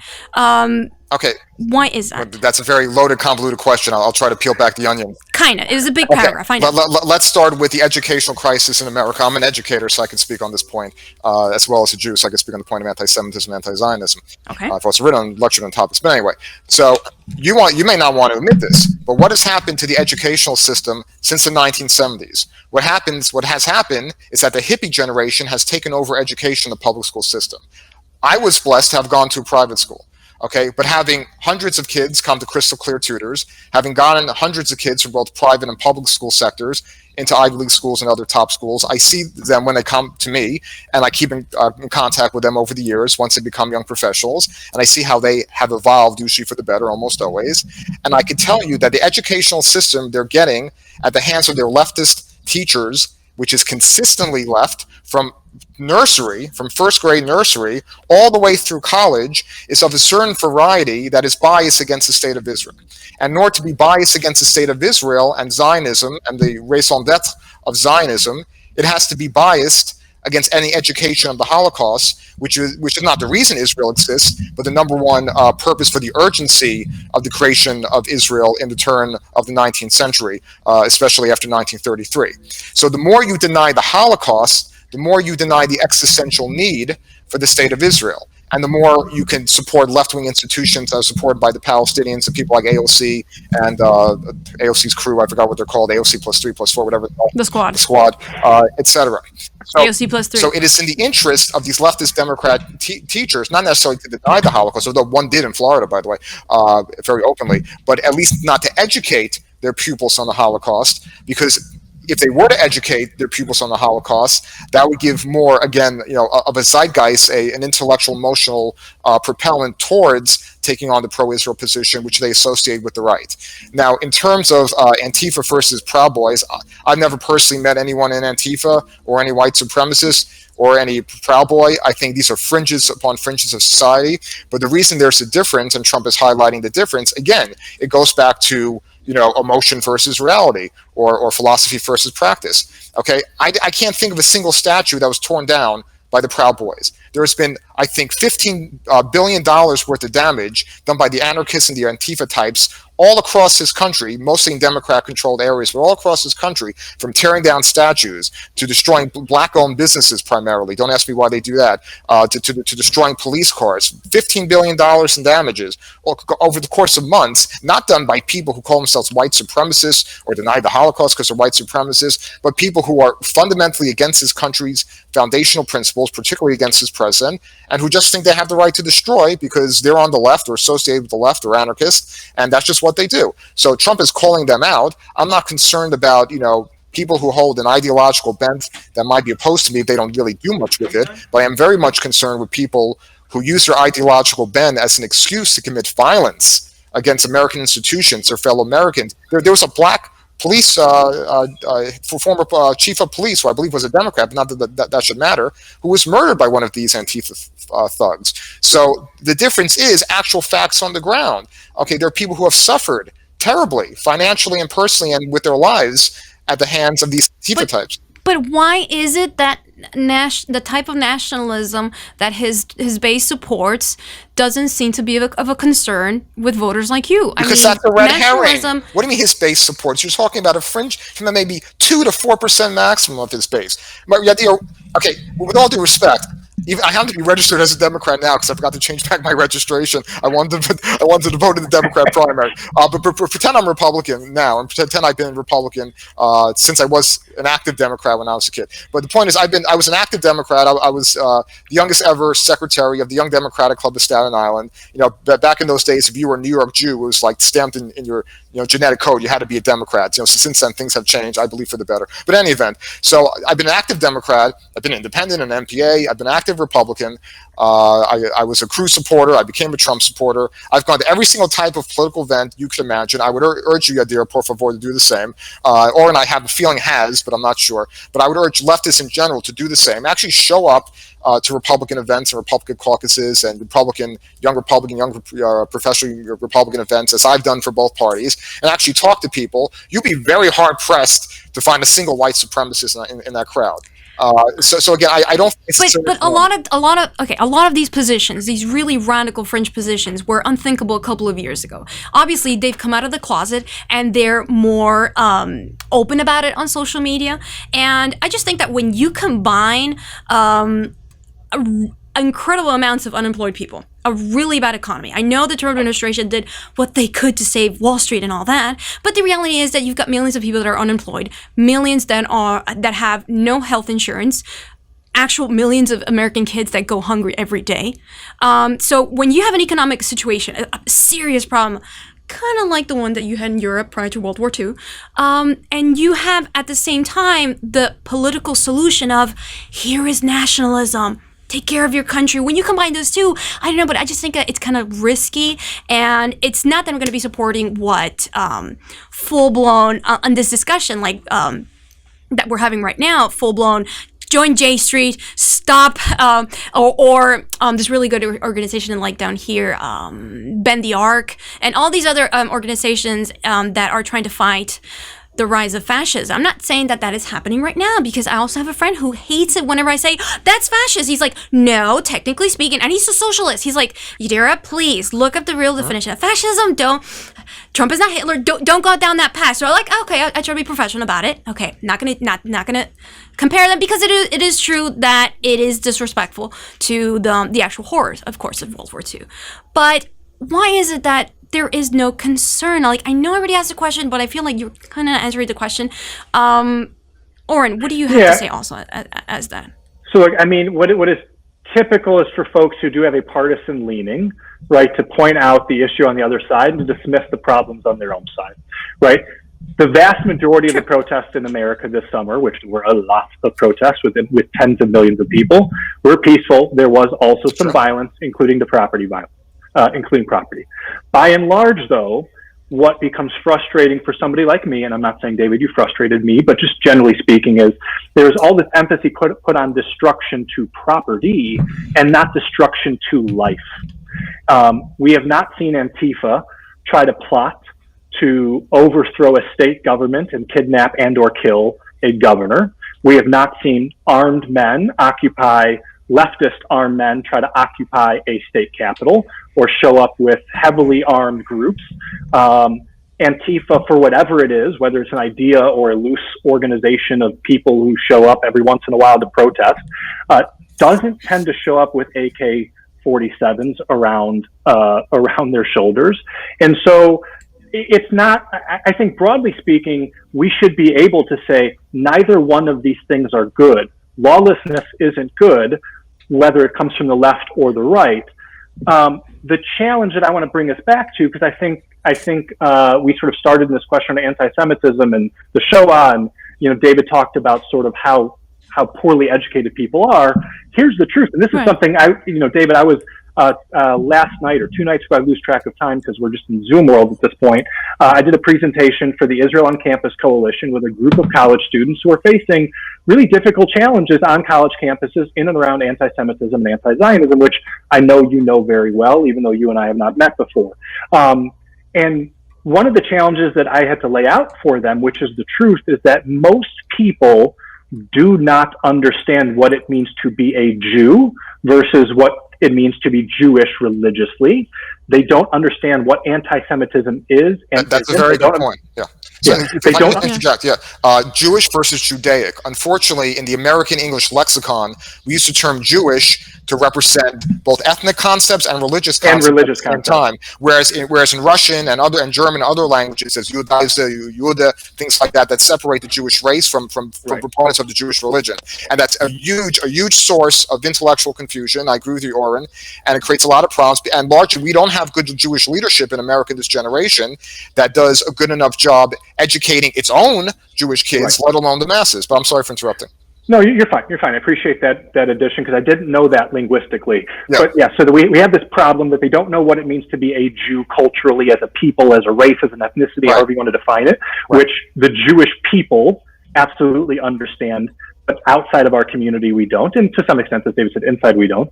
Okay. Why is that? That's a very loaded, convoluted question. I'll try to peel back the onion. Kind of. It was a big paragraph. I know. Let's start with the educational crisis in America. I'm an educator, so I can speak on this point, as well as a Jew, so I can speak on the point of anti-Semitism, anti-Zionism. Okay. I've also written and lectured on topics. But anyway, so you may not want to admit this, but what has happened to the educational system since the 1970s? What has happened is that the hippie generation has taken over education in the public school system. I was blessed to have gone to a private school. Okay, but having hundreds of kids come to Crystal Clear Tutors, having gotten hundreds of kids from both private and public school sectors into Ivy League schools and other top schools, I see them when they come to me, and I keep in contact with them over the years once they become young professionals, and I see how they have evolved, usually for the better, almost always. And I can tell you that the educational system they're getting at the hands of their leftist teachers, which is consistently left from nursery, from first grade nursery, all the way through college, is of a certain variety that is biased against the state of Israel. And in order to be biased against the state of Israel and Zionism and the raison d'etre of Zionism, it has to be biased against any education of the Holocaust, which is not the reason Israel exists, but the number one purpose for the urgency of the creation of Israel in the turn of the 19th century, especially after 1933. So the more you deny the Holocaust, the more you deny the existential need for the state of Israel. And the more you can support left-wing institutions that are supported by the Palestinians and people like AOC and AOC's crew, I forgot what they're called, AOC plus 3 plus 4, whatever. The Squad. The Squad, etc. So, AOC plus 3. So it is in the interest of these leftist Democrat teachers, not necessarily to deny the Holocaust, although one did in Florida, by the way, very openly, but at least not to educate their pupils on the Holocaust, because if they were to educate their pupils on the Holocaust, that would give more, again, of a zeitgeist, an intellectual, emotional propellant towards taking on the pro-Israel position, which they associate with the right. Now, in terms of Antifa versus Proud Boys, I've never personally met anyone in Antifa or any white supremacist or any Proud Boy. I think these are fringes upon fringes of society. But the reason there's a difference, and Trump is highlighting the difference, again, it goes back to emotion versus reality, or philosophy versus practice. Okay, I can't think of a single statue that was torn down by the Proud Boys. There's been, I think, $15 billion worth of damage done by the anarchists and the Antifa types all across this country, mostly in Democrat-controlled areas, but all across this country, from tearing down statues to destroying black-owned businesses primarily. Don't ask me why they do that. To destroying police cars. $15 billion in damages over the course of months, not done by people who call themselves white supremacists or deny the Holocaust because they're white supremacists, but people who are fundamentally against this country's foundational principles, particularly against this president, and who just think they have the right to destroy because they're on the left or associated with the left or anarchists, and that's just what they do. So Trump is calling them out. I'm not concerned about, people who hold an ideological bent that might be opposed to me if they don't really do much with it, but I am very much concerned with people who use their ideological bent as an excuse to commit violence against American institutions or fellow Americans. There was a black police, former chief of police, who I believe was a Democrat, but not that should matter, who was murdered by one of these Antifa thugs. So the difference is actual facts on the ground. Okay, there are people who have suffered terribly, financially and personally, and with their lives at the hands of these Antifa types. But why is it that the type of nationalism that his base supports doesn't seem to be of a concern with voters like you? Because that's a red herring. What do you mean his base supports? You're talking about a fringe from maybe 2 to 4% maximum of his base. Yadira, okay, with all due respect, I have to be registered as a Democrat now because I forgot to change back my registration. I wanted to vote in the Democrat primary. But pretend I'm Republican now, and pretend I've been Republican since I was an active Democrat when I was a kid. But the point is, I was an active Democrat. I was the youngest ever secretary of the Young Democratic Club of Staten Island. Back in those days, if you were a New York Jew, it was like stamped in your genetic code. You had to be a Democrat. So since then, things have changed, I believe, for the better. But in any event, so I've been an active Democrat. I've been independent, an MPA. I've been an active Republican. I was a Cruz supporter. I became a Trump supporter. I've gone to every single type of political event you could imagine. I would urge you, Yadira, por favor, to do the same. Or, and I have a feeling has, but I'm not sure. But I would urge leftists in general to do the same. Actually show up to Republican events and Republican caucuses and young professional Republican events, as I've done for both parties, and actually talk to people. You'd be very hard pressed to find a single white supremacist in that crowd. So again, I don't. But a lot of these positions, these really radical fringe positions, were unthinkable a couple of years ago. Obviously, they've come out of the closet and they're more open about it on social media. And I just think that when you combine incredible amounts of unemployed people, a really bad economy. I know the Trump administration did what they could to save Wall Street and all that, but the reality is that you've got millions of people that are unemployed, millions that have no health insurance, actual millions of American kids that go hungry every day. So when you have an economic situation, a serious problem, kind of like the one that you had in Europe prior to World War II, and you have at the same time the political solution of here is nationalism. Take care of your country. When you combine those two, I don't know, but I just think that it's kind of risky, and it's not that I'm going to be supporting what full-blown on this discussion like that we're having right now, full-blown join J Street, stop, or this really good organization like down here, Bend the Arc, and all these other organizations that are trying to fight the rise of fascism. I'm not saying that that is happening right now, because I also have a friend who hates it whenever I say, that's fascist. He's like, no, technically speaking, and he's a socialist. He's like, Yadira, please look up the real definition of fascism. Trump is not Hitler. Don't go down that path. So I'm like, okay, I try to be professional about it. Okay, not gonna compare them, because it is true that it is disrespectful to the actual horrors, of course, of World War II. But why is it that there is no concern? Like, I know I already asked the question, but I feel like you're kind of answering the question. Oren, what do you have to say also as that? So, look, I mean, what is typical is for folks who do have a partisan leaning, right, to point out the issue on the other side and to dismiss the problems on their own side, right? The vast majority of the protests in America this summer, which were a lot of protests with tens of millions of people, were peaceful. There was also some violence, including property. By and large, though, what becomes frustrating for somebody like me, and I'm not saying, David, you frustrated me, but just generally speaking, is there's all this emphasis put on destruction to property and not destruction to life. We have not seen Antifa try to plot to overthrow a state government and kidnap and or kill a governor. We have not seen armed men leftist armed men try to occupy a state capitol or show up with heavily armed groups. Antifa, for whatever it is, whether it's an idea or a loose organization of people who show up every once in a while to protest, doesn't tend to show up with AK-47s around their shoulders. And so it's not, I think broadly speaking, we should be able to say neither one of these things are good. Lawlessness isn't good, whether it comes from the left or the right. The challenge that I want to bring us back to, because I think we sort of started in this question on anti-Semitism and the Shoah, and David talked about sort of how poorly educated people are. Here's the truth, and this is something David, I was last night or 2 nights ago, I lose track of time because we're just in Zoom world at this point. I did a presentation for the Israel on Campus Coalition with a group of college students who are facing really difficult challenges on college campuses in and around anti-Semitism and anti-Zionism, which I know you know very well, even though you and I have not met before. And one of the challenges that I had to lay out for them, which is the truth, is that most people do not understand what it means to be a Jew versus what it means to be Jewish religiously. They don't understand what anti-Semitism is. And that's a very good point. Yeah. So if I can interject, Jewish versus Judaic. Unfortunately, in the American English lexicon, we use the term Jewish to represent both ethnic concepts and religious concepts at the same time. Whereas in Russian and German and other languages, as Jude, things like that separate the Jewish race from proponents of the Jewish religion, and that's a huge source of intellectual confusion. I agree with you, Oren, and it creates a lot of problems. And largely, we don't have good Jewish leadership in America this generation that does a good enough job educating its own Jewish kids, let alone the masses. But I'm sorry for interrupting. No, you're fine. You're fine. I appreciate that addition because I didn't know that linguistically. Yeah. But so we have this problem that they don't know what it means to be a Jew culturally, as a people, as a race, as an ethnicity, however you want to define it, which the Jewish people absolutely understand. But outside of our community, we don't. And to some extent, as David said, inside we don't.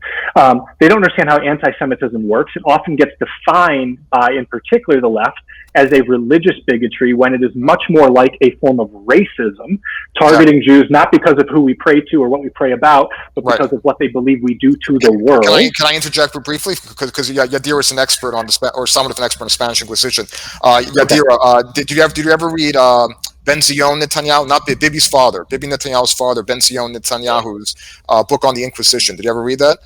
They don't understand how anti-Semitism works. It often gets defined by, in particular, the left as a religious bigotry when it is much more like a form of racism, targeting Jews not because of who we pray to or what we pray about, but because of what they believe we do to the world. Can I interject briefly? Because Yadira is an expert on or somewhat of an expert on Spanish Inquisition. Yadira, did you ever read Ben-Zion Netanyahu, not Bibi's father, Bibi Netanyahu's father, Ben-Zion Netanyahu's book on the Inquisition? Did you ever read that?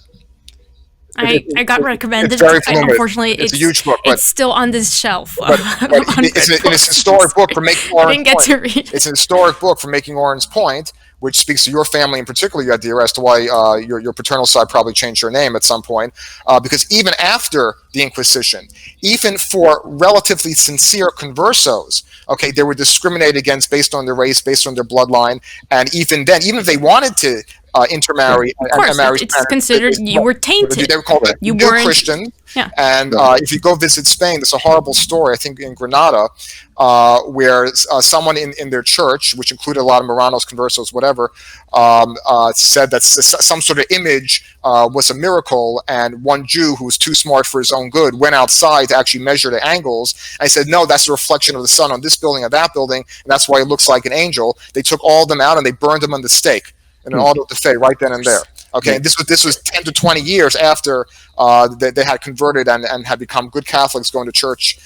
I got recommended. It's very Unfortunately, it's a huge book. But it's still on this shelf. It's an historic book for making Oren's point. It's an historic book for making Oren's point, which speaks to your family in particular, Yadira, as to why your paternal side probably changed your name at some point, because even after the Inquisition, even for relatively sincere conversos, okay, they were discriminated against based on their race, based on their bloodline, and even then, even if they wanted to intermarry, of course, it's considered you were tainted. They were called you new weren't Christians. Yeah. And if you go visit Spain, there's a horrible story, I think in Granada, where someone in their church, which included a lot of Moranos, Conversos, whatever, said that some sort of image was a miracle, and one Jew who was too smart for his own good went outside to actually measure the angles, and he said, no, that's a reflection of the sun on this building or that building, and that's why it looks like an angel. They took all of them out and they burned them on the stake in an auto de fe right then and there. Okay, and this was 10 to 20 years after they had converted and had become good Catholics, going to church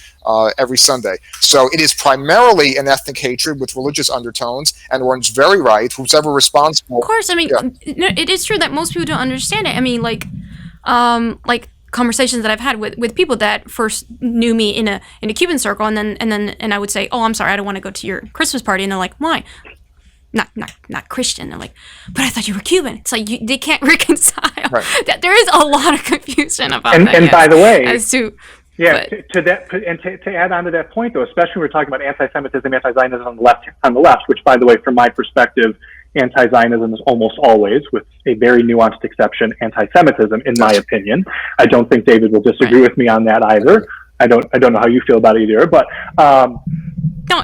every Sunday. So it is primarily an ethnic hatred with religious undertones, and Warren's very right. Who's ever responsible? Of course, I mean, it is true that most people don't understand it. I mean, like conversations that I've had with people that first knew me in a Cuban circle, and I would say, oh, I'm sorry, I don't want to go to your Christmas party, and they're like, why? Not Christian. I'm like, but I thought you were Cuban. It's like they can't reconcile. Right. There is a lot of confusion about that. And by the way, as to to add on to that point, though, especially when we're talking about anti-Semitism, anti-Zionism on the left, which, by the way, from my perspective, anti-Zionism is almost always, with a very nuanced exception, anti-Semitism, in my opinion. I don't think David will disagree with me on that either. I don't know how you feel about it either, but.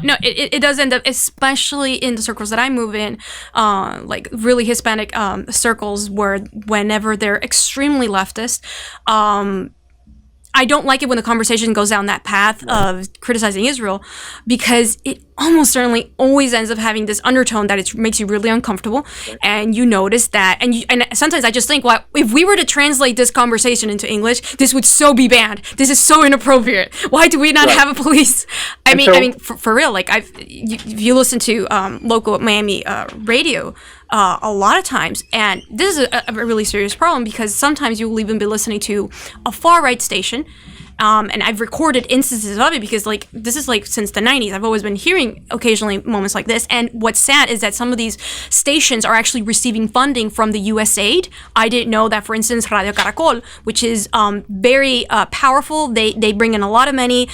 No, it does end up, especially in the circles that I move in, like really Hispanic circles, where whenever they're extremely leftist, I don't like it when the conversation goes down that path of criticizing Israel, because it almost certainly always ends up having this undertone that it makes you really uncomfortable, and you notice that, and sometimes I just think, well, if we were to translate this conversation into English, this would so be banned. This is so inappropriate. Why do we not have a police? I mean, for real, like if you listen to local Miami radio, a lot of times, and this is a really serious problem, because sometimes you will even be listening to a far-right station, and I've recorded instances of it, because like this is like since the 90s, I've always been hearing occasionally moments like this, and what's sad is that some of these stations are actually receiving funding from the USAID. I didn't know that, for instance, Radio Caracol, which is very powerful, they bring in a lot of money,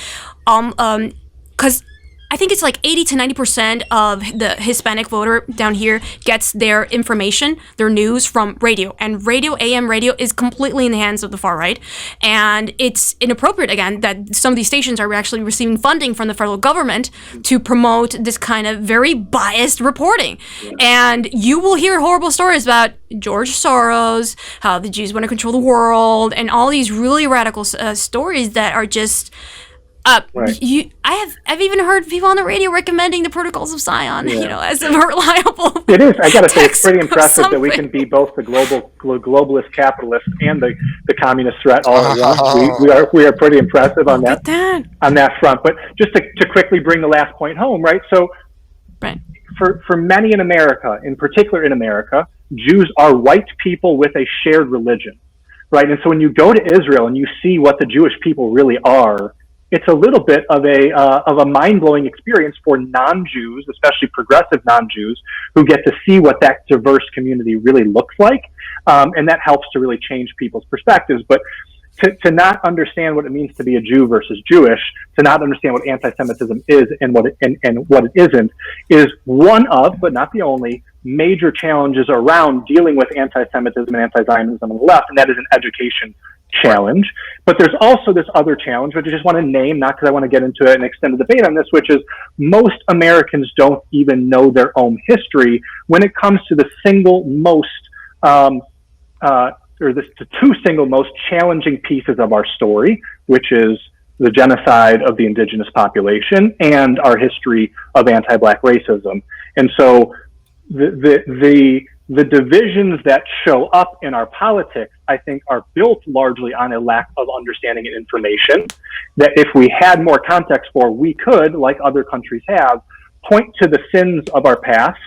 because I think it's like 80 to 90% of the Hispanic voter down here gets their information, their news from radio. And radio, AM radio, is completely in the hands of the far right. And it's inappropriate, again, that some of these stations are actually receiving funding from the federal government to promote this kind of very biased reporting. Yeah. And you will hear horrible stories about George Soros, how the Jews want to control the world, and all these really radical stories that are just... I've even heard people on the radio recommending the Protocols of Zion, as a reliable. It is. I got to say, it's pretty impressive that we can be both the globalist capitalist and the communist threat all at once. We are pretty impressive on that front. But just to quickly bring the last point home, right? So, for many in America, in particular in America, Jews are white people with a shared religion, right? And so when you go to Israel and you see what the Jewish people really are, it's a little bit of a mind-blowing experience for non-Jews, especially progressive non-Jews, who get to see what that diverse community really looks like, and that helps to really change people's perspectives. But to not understand what it means to be a Jew versus Jewish, to not understand what anti-Semitism is and what it isn't, is one of, but not the only, major challenges around dealing with anti-Semitism and anti-Zionism on the left, and that is an education challenge. But there's also this other challenge, which I just want to name, not because I want to get into an extended debate on this, which is most Americans don't even know their own history when it comes to the single most, the two single most challenging pieces of our story, which is the genocide of the indigenous population and our history of anti-Black racism. And so the divisions that show up in our politics, I think, are built largely on a lack of understanding and information that if we had more context for, we could, like other countries have, point to the sins of our past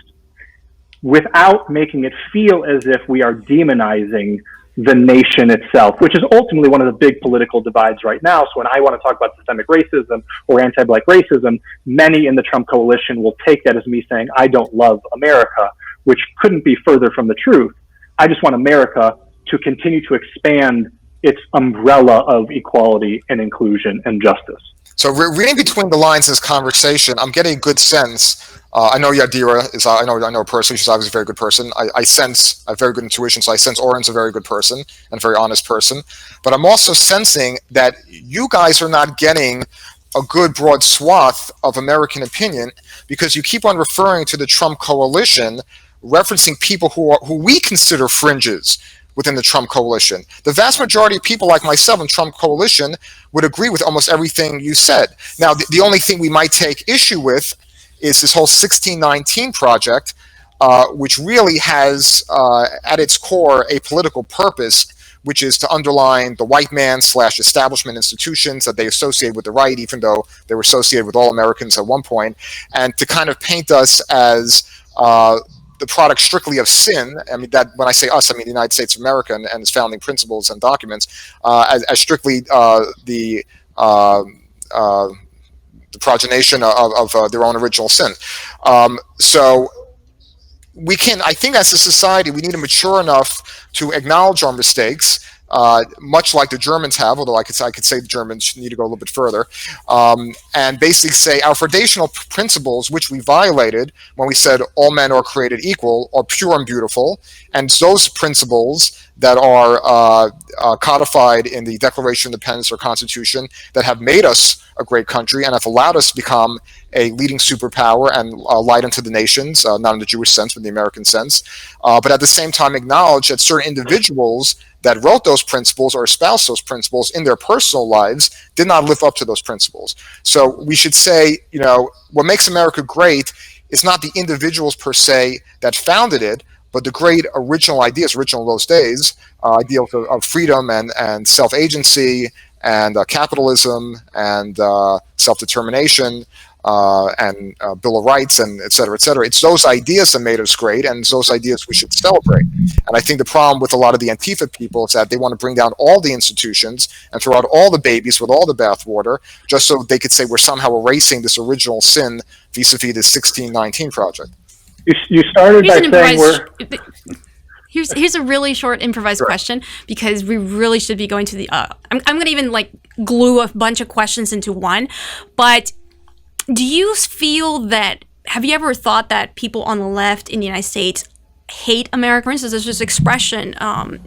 without making it feel as if we are demonizing the nation itself, which is ultimately one of the big political divides right now. So when I want to talk about systemic racism or anti-Black racism, many in the Trump coalition will take that as me saying, I don't love America, which couldn't be further from the truth. I just want America to continue to expand its umbrella of equality and inclusion and justice. So reading between the lines in this conversation, I'm getting a good sense. I know Yadira is. I know a person. She's obviously a very good person. I sense a very good intuition. So I sense Oren's a very good person and a very honest person. But I'm also sensing that you guys are not getting a good broad swath of American opinion, because you keep on referring to the Trump coalition, referencing people who we consider fringes within the Trump coalition. The vast majority of people like myself in Trump coalition would agree with almost everything you said. Now, the only thing we might take issue with is this whole 1619 project, which really has at its core a political purpose, which is to underline the white man / establishment institutions that they associate with the right, even though they were associated with all Americans at one point, and to kind of paint us as the product strictly of sin. I mean, that when I say us, I mean the United States of America and its founding principles and documents, as strictly the progenation of their own original sin. So we can, I think as a society, we need to mature enough to acknowledge our mistakes, much like the Germans have, although I could say the Germans need to go a little bit further, and basically say our foundational principles, which we violated when we said all men are created equal, are pure and beautiful, and those principles that are codified in the Declaration of Independence or Constitution that have made us a great country and have allowed us to become a leading superpower and light unto the nations, not in the Jewish sense, but in the American sense, but at the same time acknowledge that certain individuals that wrote those principles or espoused those principles in their personal lives did not live up to those principles. So we should say, you know, what makes America great is not the individuals per se that founded it, but the great original ideas, original of those days, ideals of freedom and self-agency and capitalism and self-determination and Bill of Rights and et cetera, et cetera. It's those ideas that made us great, and it's those ideas we should celebrate. And I think the problem with a lot of the Antifa people is that they want to bring down all the institutions and throw out all the babies with all the bathwater, just so they could say we're somehow erasing this original sin vis-a-vis the 1619 project. You started by saying we're... Here's a really short improvised question, because we really should be going to the... I'm going to even like glue a bunch of questions into one, but do you feel that... Have you ever thought that people on the left in the United States hate America? For instance, there's this expression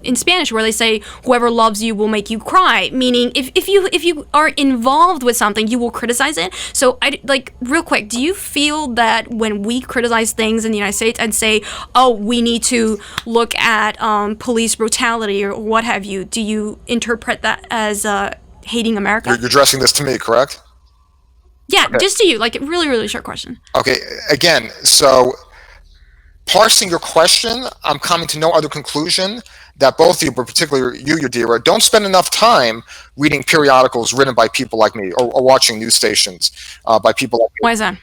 in Spanish where they say, whoever loves you will make you cry, meaning if you are involved with something, you will criticize it. So real quick, do you feel that when we criticize things in the United States and say, oh, we need to look at police brutality or what have you, do you interpret that as hating America? You're addressing this to me, correct? Yeah, okay. Just to you, like a really, really short question. Okay, again, so parsing your question, I'm coming to no other conclusion that both of you, but particularly you, Yadira, don't spend enough time reading periodicals written by people like me or watching news stations by people like me. Why is that?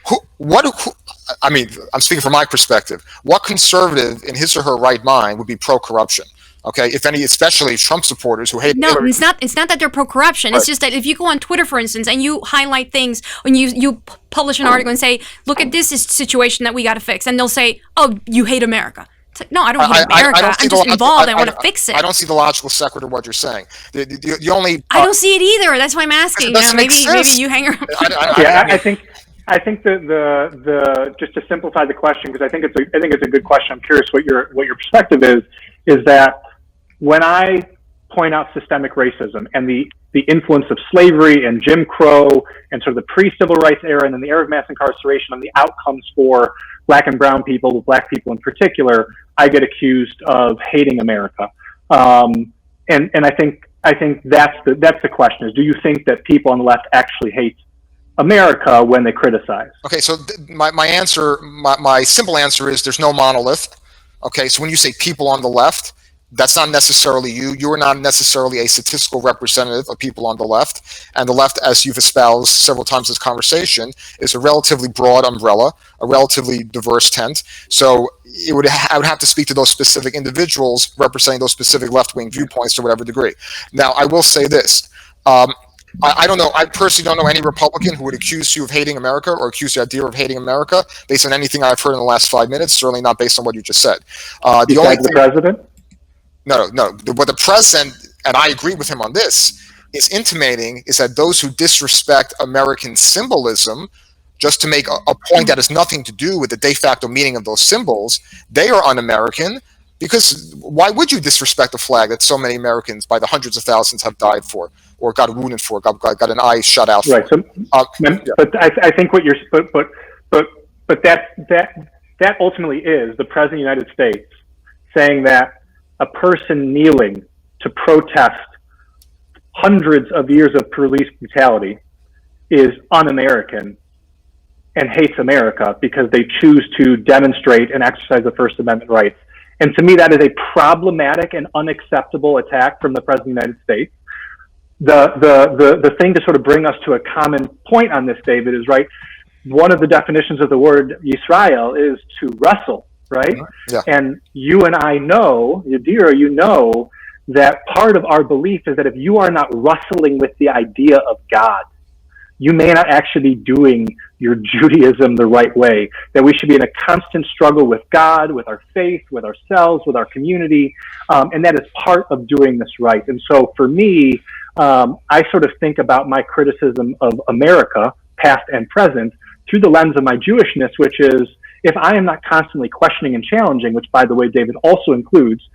I mean, I'm speaking from my perspective. What conservative in his or her right mind would be pro-corruption? Okay, if any, especially Trump supporters who hate Hillary. It's not that they're pro-corruption. Right. It's just that if you go on Twitter, for instance, and you highlight things, when you publish an article and say, look at this situation that we got to fix, and they'll say, oh, you hate America. It's like, no, I don't hate America. I'm just involved. I want to fix it. I don't see the logical sequity of what you're saying. The only... I don't see it either. That's why I'm asking. Maybe you hang around. I think the just to simplify the question, because I think it's a good question. I'm curious what your perspective is that when I point out systemic racism and the influence of slavery and Jim Crow and sort of the pre-civil rights era and then the era of mass incarceration and the outcomes for black and brown people, black people in particular, I get accused of hating America. And I think that's the question is, do you think that people on the left actually hate America when they criticize? Okay, so my simple answer is there's no monolith. Okay, so when you say people on the left, that's not necessarily you. You are not necessarily a statistical representative of people on the left. And the left, as you've espoused several times in this conversation, is a relatively broad umbrella, a relatively diverse tent. So I would have to speak to those specific individuals representing those specific left-wing viewpoints to whatever degree. Now, I will say this. I don't know. I personally don't know any Republican who would accuse you of hating America or accuse Yadira of hating America based on anything I've heard in the last 5 minutes. Certainly not based on what you just said. The only Besides the president? no. What the president, and I agree with him on this, is intimating is that those who disrespect American symbolism, just to make a point that has nothing to do with the de facto meaning of those symbols, they are un-American. Because why would you disrespect a flag that so many Americans, by the hundreds of thousands, have died for, or got wounded for, got an eye shut out for? Right. So, Yeah. but I think what you're, but that ultimately is the president of the United States saying that a person kneeling to protest hundreds of years of police brutality is un-American and hates America because they choose to demonstrate and exercise the First Amendment rights. And to me, that is a problematic and unacceptable attack from the President of the United States. The thing to sort of bring us to a common point on this, David, is right. One of the definitions of the word Yisrael is to wrestle, right? Yeah. And you and I know, Yadira, you know that part of our belief is that if you are not wrestling with the idea of God, you may not actually be doing your Judaism the right way, that we should be in a constant struggle with God, with our faith, with ourselves, with our community, and that is part of doing this right. And so for me, I sort of think about my criticism of America, past and present, through the lens of my Jewishness, which is, if I am not constantly questioning and challenging, which, by the way, David, also includes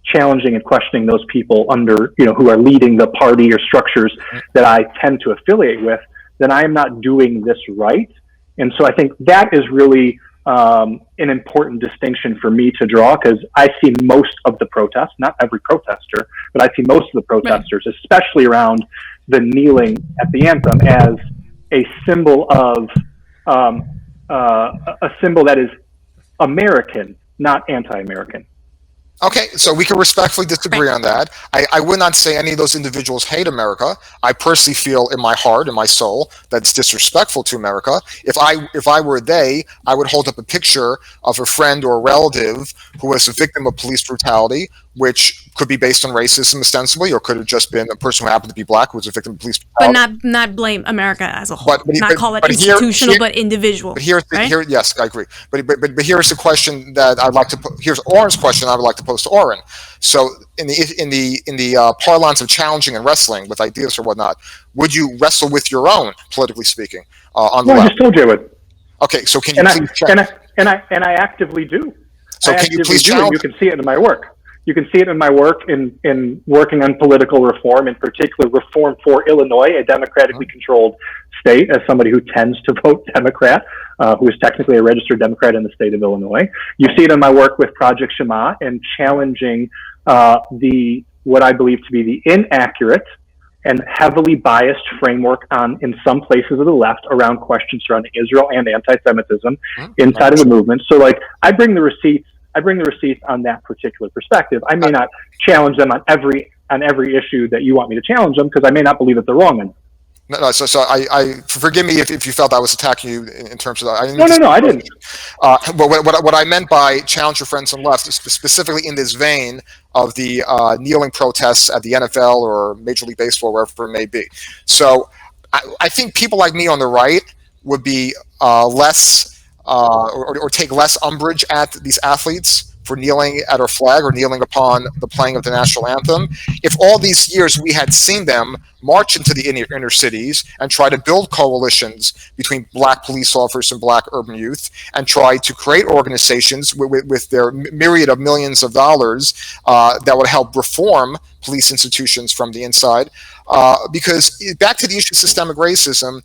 challenging and questioning those people under, who are leading the party or structures that I tend to affiliate with, then I am not doing this right. And so I think that is really an important distinction for me to draw, because I see most of the protests, not every protester, but I see most of the protesters, especially around the kneeling at the anthem, as a symbol of a symbol that is American, not anti-American. Okay, so we can respectfully disagree on that. I would not say any of those individuals hate America. I personally feel in my heart, in my soul, that's disrespectful to America. If I were they, I would hold up a picture of a friend or a relative who was a victim of police brutality, which could be based on racism ostensibly, or could have just been a person who happened to be black who was a victim of police brutality. But not blame America as a whole. Not call it but institutional, but individual. But yes, I agree. But here's the question that I'd like to put. Here's Oren's question I would like to pose to Oren. So in the parlance of challenging and wrestling with ideas or whatnot, would you wrestle with your own, politically speaking, on the I left? just told you I would. Okay, so can you I actively do. So can you please challenge? You can see it in my work. You can see it in my work in working on political reform, in particular reform for Illinois, a democratically controlled state, as somebody who tends to vote Democrat, who is technically a registered Democrat in the state of Illinois. You see it in my work with Project Shema and challenging what I believe to be the inaccurate and heavily biased framework in some places of the left around questions surrounding Israel and anti-Semitism inside of the movement. So I bring the receipts on that particular perspective. I may not challenge them on every issue that you want me to challenge them, because I may not believe that they're wrong. No, so I forgive me if you felt I was attacking you in terms of that. No, I didn't. But what I meant by challenge your friends on the left is specifically in this vein of the kneeling protests at the NFL or Major League Baseball, wherever it may be. So I think people like me on the right would be less or take less umbrage at these athletes for kneeling at our flag or kneeling upon the playing of the national anthem. If all these years we had seen them march into the inner cities and try to build coalitions between black police officers and black urban youth, and try to create organizations with their myriad of millions of dollars that would help reform police institutions from the inside. Because back to the issue of systemic racism,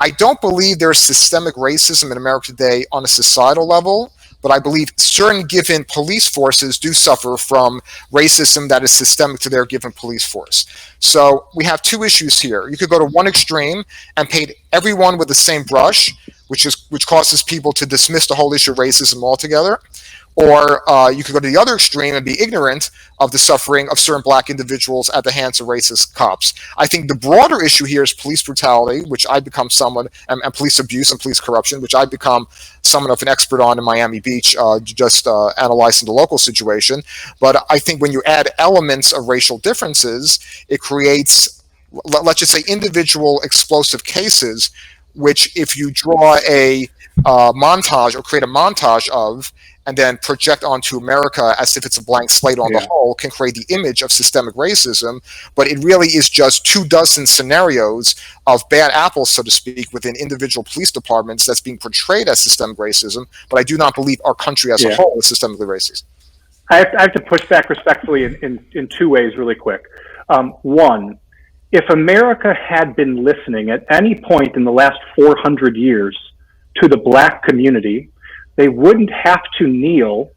I don't believe there's systemic racism in America today on a societal level, but I believe certain given police forces do suffer from racism that is systemic to their given police force. So we have two issues here. You could go to one extreme and paint everyone with the same brush, which causes people to dismiss the whole issue of racism altogether. Or you could go to the other extreme and be ignorant of the suffering of certain black individuals at the hands of racist cops. I think the broader issue here is police brutality, which I become someone, and police abuse and police corruption, which I become somewhat of an expert on in Miami Beach, just analyzing the local situation. But I think when you add elements of racial differences, it creates let's just say, individual explosive cases, which if you draw a montage or create a montage of, and then project onto America as if it's a blank slate on the whole, can create the image of systemic racism. But it really is just 24 scenarios of bad apples, so to speak, within individual police departments that's being portrayed as systemic racism. But I do not believe our country as a whole is systemically racist. I have to push back respectfully in two ways really quick. One, if America had been listening at any point in the last 400 years to the black community, they wouldn't have to kneel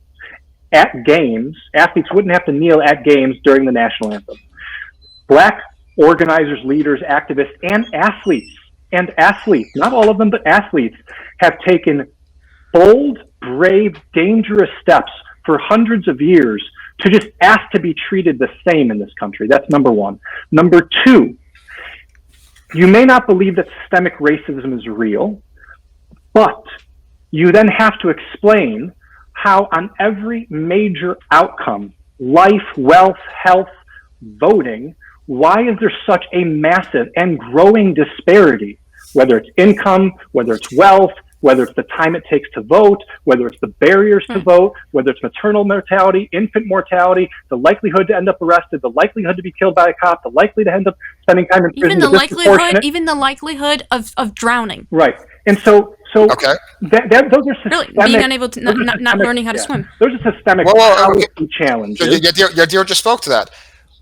at games. Athletes wouldn't have to kneel at games during the national anthem. Black organizers, leaders, activists, and athletes, not all of them, but athletes, have taken bold, brave, dangerous steps for hundreds of years to just ask to be treated the same in this country. That's number one. Number two, you may not believe that systemic racism is real, but you then have to explain how on every major outcome, life, wealth, health, voting, why is there such a massive and growing disparity, whether it's income, whether it's wealth, whether it's the time it takes to vote, whether it's the barriers to vote, whether it's maternal mortality, infant mortality, the likelihood to end up arrested, the likelihood to be killed by a cop, the likelihood to end up spending time in prison. Even the likelihood of drowning. Right. And so those are systemic. Really, being unable to, not learning how to swim. Those are systemic policy challenges. Yadira just spoke to that.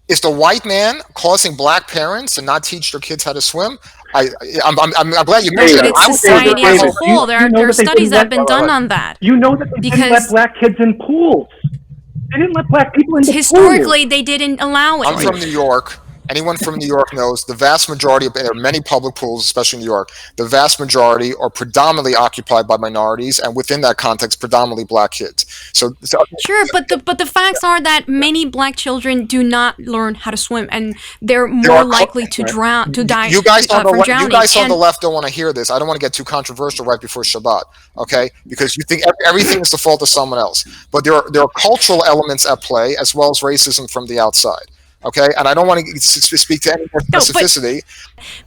Is the white man causing black parents to not teach their kids how to swim? I'm glad you mentioned it. It's society as a whole. There are studies that have been done on that. You know that they didn't let black kids in pools. They didn't let black people in the historically, they didn't allow it. I'm from New York. Anyone from New York knows the vast majority of, there are many public pools, especially in New York, the vast majority are predominantly occupied by minorities, and within that context, predominantly black kids. So sure, but the facts are that many black children do not learn how to swim, and they're more likely to drown, to die from drowning. You guys on the left don't want to hear this. I don't want to get too controversial right before Shabbat, okay? Because you think everything is the fault of someone else. But there are cultural elements at play, as well as racism from the outside. Okay, and I don't want to speak to any more specificity.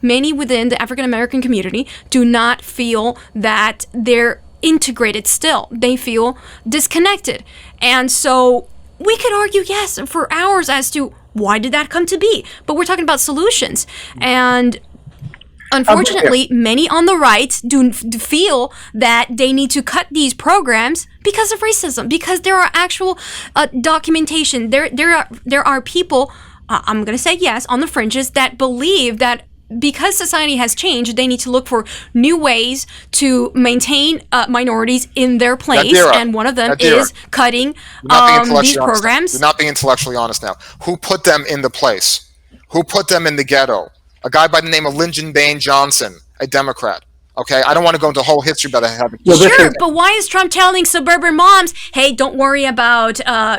Many within the African American community do not feel that they're integrated still. They feel disconnected. And so we could argue, yes, for hours as to why did that come to be? But we're talking about solutions. And unfortunately, many on the right do feel that they need to cut these programs because of racism, because there are actual documentation. There are people, I'm going to say yes, on the fringes that believe that because society has changed, they need to look for new ways to maintain minorities in their place. Yadira, and one of them is cutting these programs. You're not being intellectually honest now. Who put them in the place? Who put them in the ghetto? A guy by the name of Lyndon Baines Johnson, a Democrat. Okay, I don't want to go into the whole history about that. Sure, but why is Trump telling suburban moms, "Hey, don't worry about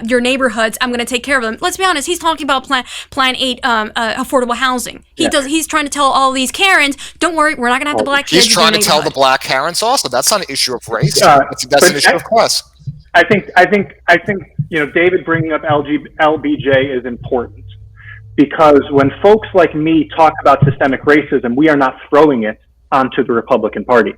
your neighborhoods. I'm going to take care of them"? Let's be honest. He's talking about Plan 8 affordable housing. He's trying to tell all these Karens, "Don't worry, we're not going to have the black kids." He's trying to tell the black Karens also. That's not an issue of race. That's an issue of class. I think David bringing up LBJ is important, because when folks like me talk about systemic racism, we are not throwing it onto the Republican Party.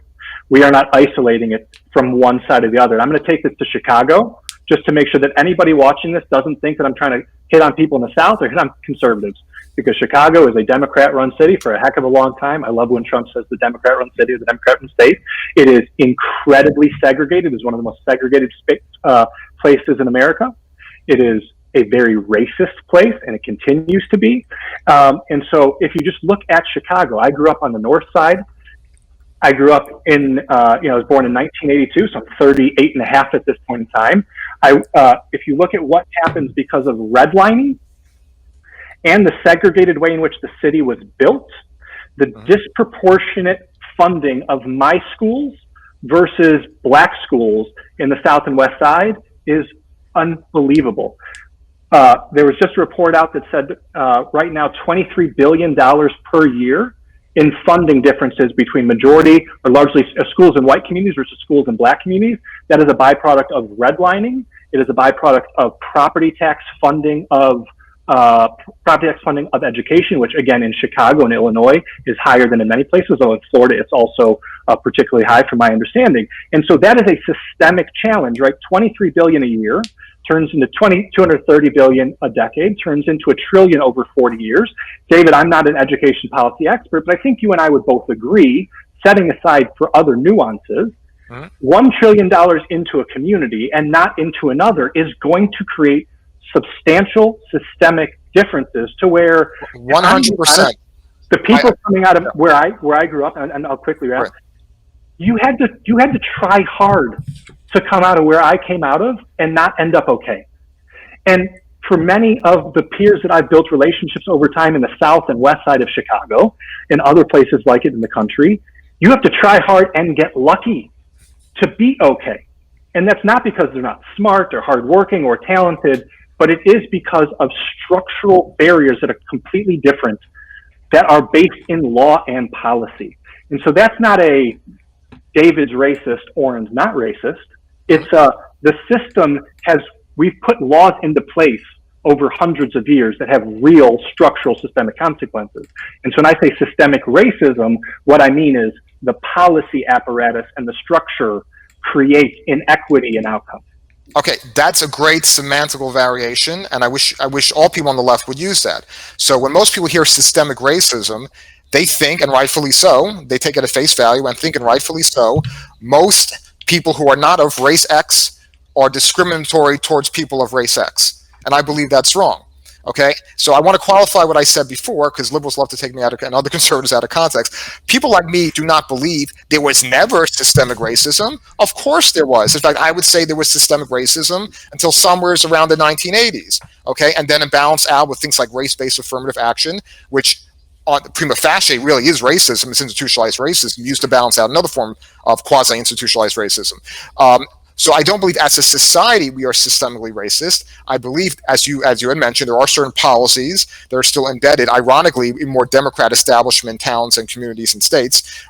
We are not isolating it from one side or the other. I'm going to take this to Chicago just to make sure that anybody watching this doesn't think that I'm trying to hit on people in the South or hit on conservatives, because Chicago is a Democrat-run city for a heck of a long time. I love when Trump says the Democrat-run city or the Democrat-run state. It is incredibly segregated. It is one of the most segregated places in America. It is a very racist place, and it continues to be. And so if you just look at Chicago, I grew up on the north side. I grew up in, I was born in 1982, so I'm 38 and a half at this point in time. If you look at what happens because of redlining and the segregated way in which the city was built, the disproportionate funding of my schools versus black schools in the South and West Side is unbelievable. There was just a report out that said right now $23 billion per year in funding differences between majority or largely schools in white communities versus schools in black communities. That is a byproduct of redlining. It is a byproduct of property tax funding of property tax funding of education, which again in Chicago and Illinois is higher than in many places, though in Florida it's also particularly high from my understanding. And so that is a systemic challenge, right? 23 billion a year turns into 230 billion a decade, turns into $1 trillion over 40 years. David, I'm not an education policy expert, but I think you and I would both agree, setting aside for other nuances, $1 trillion into a community and not into another is going to create substantial systemic differences to where 100%. The people coming out of where I grew up, and I'll quickly wrap. Right. You had to try hard to come out of where I came out of and not end up okay. And for many of the peers that I've built relationships over time in the south and west side of Chicago and other places like it in the country, you have to try hard and get lucky to be okay. And that's not because they're not smart or hardworking or talented, but it is because of structural barriers that are completely different, that are based in law and policy. And so that's not a David's racist, Oren's not racist. It's the system we've put laws into place over hundreds of years that have real structural systemic consequences. And so when I say systemic racism, what I mean is the policy apparatus and the structure create inequity in outcomes. Okay, that's a great semantical variation, and I wish all people on the left would use that. So when most people hear systemic racism, they think, and rightfully so, they take it at face value and think, and rightfully so, most people who are not of race X are discriminatory towards people of race X. And I believe that's wrong. Okay, so I want to qualify what I said before, because liberals love to take me out of, and other conservatives out of context. People like me do not believe there was never systemic racism. Of course there was. In fact, I would say there was systemic racism until somewhere around the 1980s. Okay, and then it balanced out with things like race-based affirmative action, which on prima facie really is racism. It's institutionalized racism used to balance out another form of quasi-institutionalized racism. So I don't believe as a society we are systemically racist. I believe, as you had mentioned, there are certain policies that are still embedded, ironically, in more Democrat establishment towns and communities and states,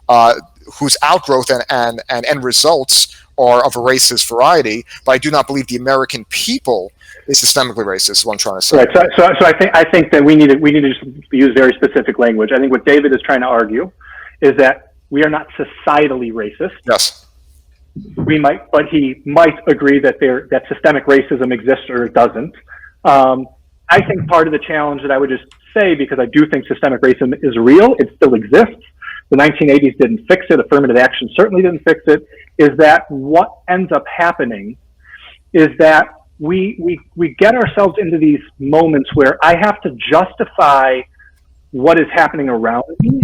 whose outgrowth and end results are of a racist variety. But I do not believe the American people is systemically racist, is what I'm trying to say. Right. So I think that we need to just use very specific language. I think what David is trying to argue is that we are not societally racist. Yes. But he might agree that systemic racism exists or it doesn't. I think part of the challenge that I would just say, because I do think systemic racism is real, it still exists. The 1980s didn't fix it. Affirmative action certainly didn't fix it. Is that what ends up happening is that we get ourselves into these moments where I have to justify what is happening around me,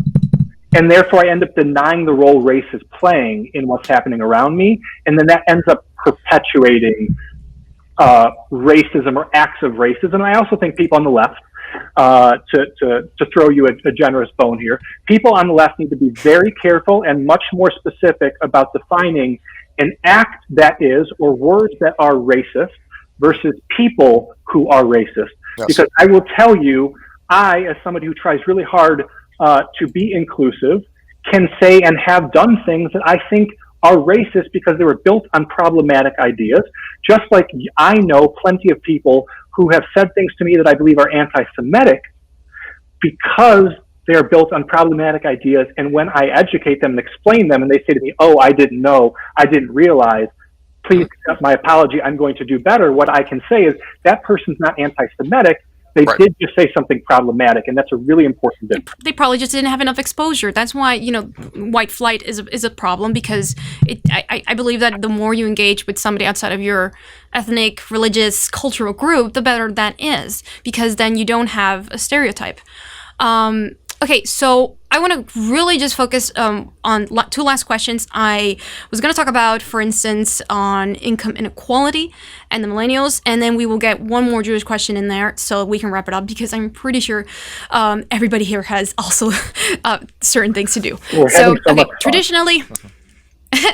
and therefore I end up denying the role race is playing in what's happening around me, and then that ends up perpetuating racism or acts of racism. And I also think people on the left, to throw you a generous bone here, people on the left need to be very careful and much more specific about defining an act that is, or words that are racist versus people who are racist. Yes. Because I will tell you, I, as somebody who tries really hard to be inclusive, can say and have done things that I think are racist because they were built on problematic ideas. Just like I know plenty of people who have said things to me that I believe are anti-Semitic because they are built on problematic ideas. And when I educate them and explain them and they say to me, oh, I didn't know, I didn't realize, please accept my apology, I'm going to do better. What I can say is that person's not anti-Semitic. They right. did just say something problematic, and that's a really important difference. They probably just didn't have enough exposure. That's why, white flight is a problem, because I believe that the more you engage with somebody outside of your ethnic, religious, cultural group, the better that is, because then you don't have a stereotype. Okay, so I want to really just focus on two last questions. I was going to talk about, for instance, on income inequality and the millennials, and then we will get one more Jewish question in there so we can wrap it up, because I'm pretty sure everybody here has also certain things to do. So okay, traditionally...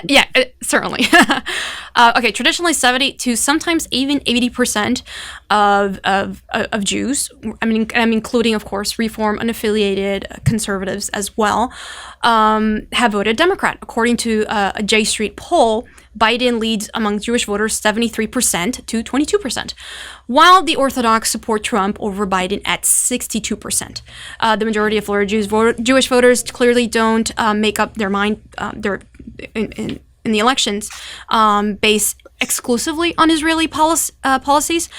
yeah, certainly. Okay, traditionally 70 to sometimes even 80% of Jews, I'm including, of course, Reform, unaffiliated conservatives as well, have voted Democrat. According to a J Street poll, Biden leads among Jewish voters 73% to 22%, while the Orthodox support Trump over Biden at 62%. The majority of Florida Jewish voters clearly don't make up their mind in the elections based exclusively on Israeli policies,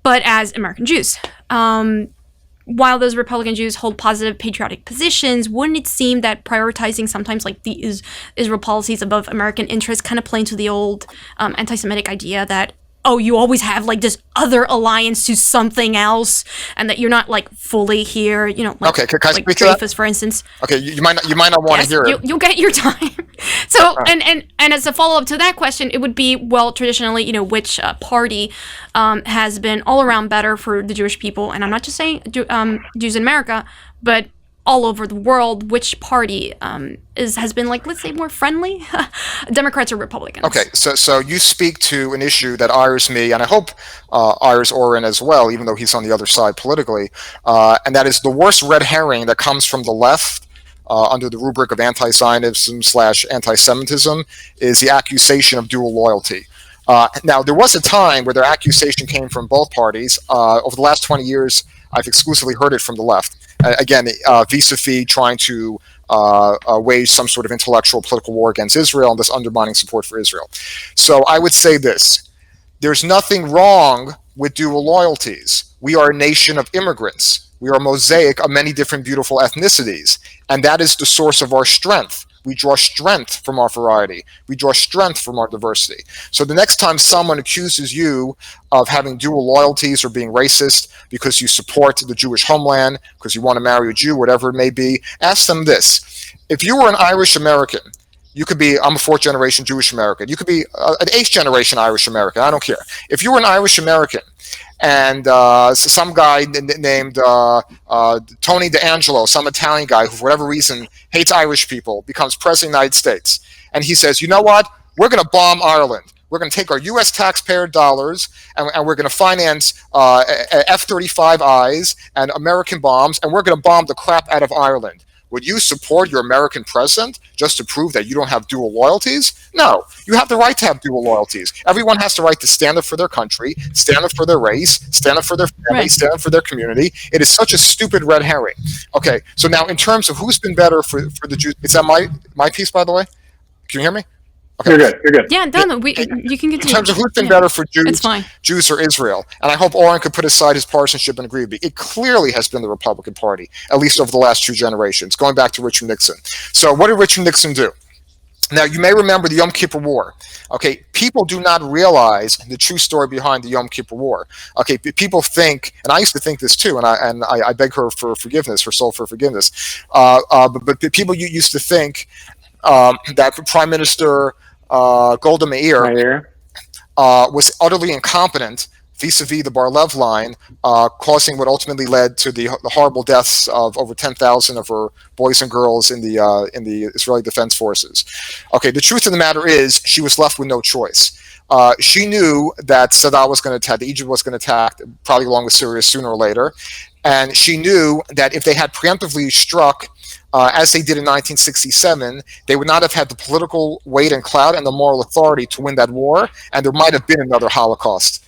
but as American Jews. While those Republican Jews hold positive patriotic positions, wouldn't it seem that prioritizing sometimes like the Israel policies above American interests kind of play into the old anti-Semitic idea that, oh, you always have like this other alliance to something else, and that you're not like fully here, you know, like, okay, can I like speak to that? Dreyfus, for instance. Okay, you might not want to hear it. You'll get your time. So, and as a follow-up to that question, it would be, well, traditionally, you know, which party has been all around better for the Jewish people, and I'm not just saying Jews in America, but all over the world, which party has been, like, let's say, more friendly? Democrats or Republicans? Okay, so you speak to an issue that ires me, and I hope ires Oren as well, even though he's on the other side politically, and that is the worst red herring that comes from the left under the rubric of anti-Zionism / anti-Semitism is the accusation of dual loyalty. Now, there was a time where their accusation came from both parties. Over the last 20 years, I've exclusively heard it from the left. Again, vis-a-vis trying to wage some sort of intellectual political war against Israel and thus undermining support for Israel. So I would say this. There's nothing wrong with dual loyalties. We are a nation of immigrants. We are a mosaic of many different beautiful ethnicities. And that is the source of our strength. We draw strength from our variety. We draw strength from our diversity. So the next time someone accuses you of having dual loyalties or being racist because you support the Jewish homeland, because you want to marry a Jew, whatever it may be, ask them this. If you were an Irish American, you could be, I'm a 4th generation Jewish American. You could be an 8th generation Irish American. I don't care. If you were an Irish American and some guy named Tony D'Angelo, some Italian guy who for whatever reason hates Irish people, becomes president of the United States, and he says, you know what, we're going to bomb Ireland. We're going to take our U.S. taxpayer dollars and we're going to finance F-35Is and American bombs, and we're going to bomb the crap out of Ireland. Would you support your American president just to prove that you don't have dual loyalties? No, you have the right to have dual loyalties. Everyone has the right to stand up for their country, stand up for their race, stand up for their family, stand up for their community. It is such a stupid red herring. Okay, so now in terms of who's been better for the Jews, is that my piece, by the way? Can you hear me? Okay. You're good. Yeah, no, you can continue. In terms of who's been better for It's fine. Jews or Israel, and I hope Oren could put aside his partisanship and agree with me, it clearly has been the Republican Party, at least over the last 2 generations, going back to Richard Nixon. So what did Richard Nixon do? Now, you may remember the Yom Kippur War. Okay, people do not realize the true story behind the Yom Kippur War. Okay, people think, and I used to think this too, and I beg her for forgiveness, her soul for forgiveness, but people used to think that Prime Minister Golda Meir was utterly incompetent vis-a-vis the Bar-Lev line, causing what ultimately led to the horrible deaths of over 10,000 of her boys and girls in the Israeli Defense Forces. Okay, the truth of the matter is she was left with no choice. She knew that Saddam was going to attack, that Egypt was going to attack, probably along with Syria sooner or later, and she knew that if they had preemptively struck as they did in 1967, they would not have had the political weight and clout and the moral authority to win that war, and there might have been another Holocaust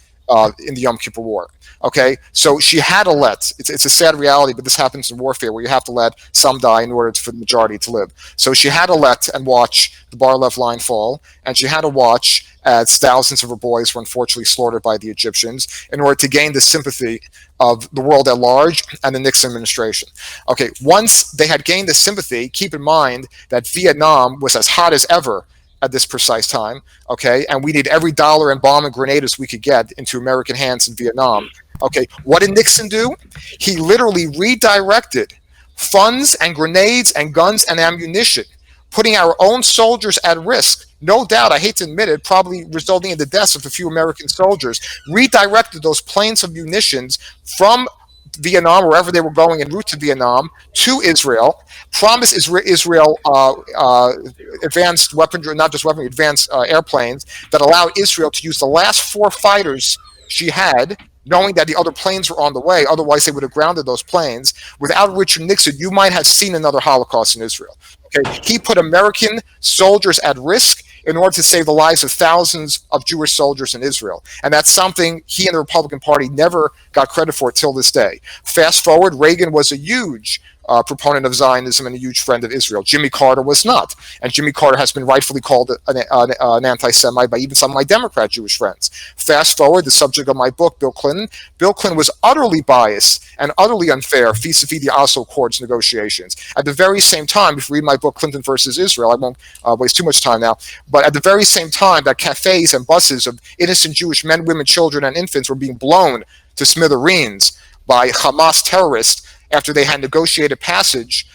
in the Yom Kippur War. Okay, so she had to let, it's a sad reality, but this happens in warfare where you have to let some die in order for the majority to live. So she had to let and watch the Bar-Lev line fall, and she had to watch as thousands of her boys were unfortunately slaughtered by the Egyptians in order to gain the sympathy of the world at large and the Nixon administration. Okay, once they had gained the sympathy, keep in mind that Vietnam was as hot as ever at this precise time, okay, and we need every dollar and bomb and grenades we could get into American hands in Vietnam. Okay, what did Nixon do? He literally redirected funds and grenades and guns and ammunition, putting our own soldiers at risk. No doubt, I hate to admit it, probably resulting in the deaths of a few American soldiers, redirected those planes of munitions from Vietnam, wherever they were going en route to Vietnam, to Israel, promised Israel advanced weaponry, not just weaponry, advanced airplanes that allowed Israel to use the last 4 fighters she had, knowing that the other planes were on the way. Otherwise, they would have grounded those planes. Without Richard Nixon, you might have seen another Holocaust in Israel. Okay, he put American soldiers at risk. in order to save the lives of thousands of Jewish soldiers in Israel. And that's something he and the Republican Party never got credit for till this day. Fast forward, Reagan was a huge proponent of Zionism and a huge friend of Israel. Jimmy Carter was not. And Jimmy Carter has been rightfully called an anti-Semite by even some of my Democrat Jewish friends. Fast forward, the subject of my book, Bill Clinton. Bill Clinton was utterly biased and utterly unfair vis-a-vis the Oslo Accords negotiations. At the very same time, if you read my book, Clinton versus Israel, I won't waste too much time now, but at the very same time that cafes and buses of innocent Jewish men, women, children, and infants were being blown to smithereens by Hamas terrorists after they had negotiated passage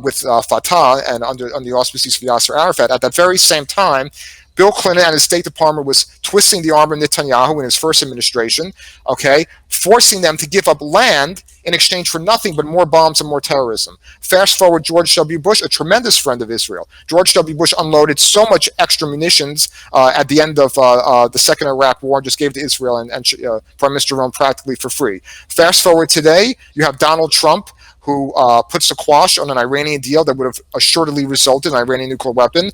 with Fatah and under the auspices of Yasser Arafat. At that very same time, Bill Clinton and his State Department was twisting the arm of Netanyahu in his first administration, okay, forcing them to give up land in exchange for nothing but more bombs and more terrorism. Fast forward, George W. Bush, a tremendous friend of Israel. George W. Bush unloaded so much extra munitions at the end of the Second Iraq War, just gave to Israel and Prime Minister Rome practically for free. Fast forward today, you have Donald Trump, who puts a quash on an Iranian deal that would have assuredly resulted in an Iranian nuclear weapon,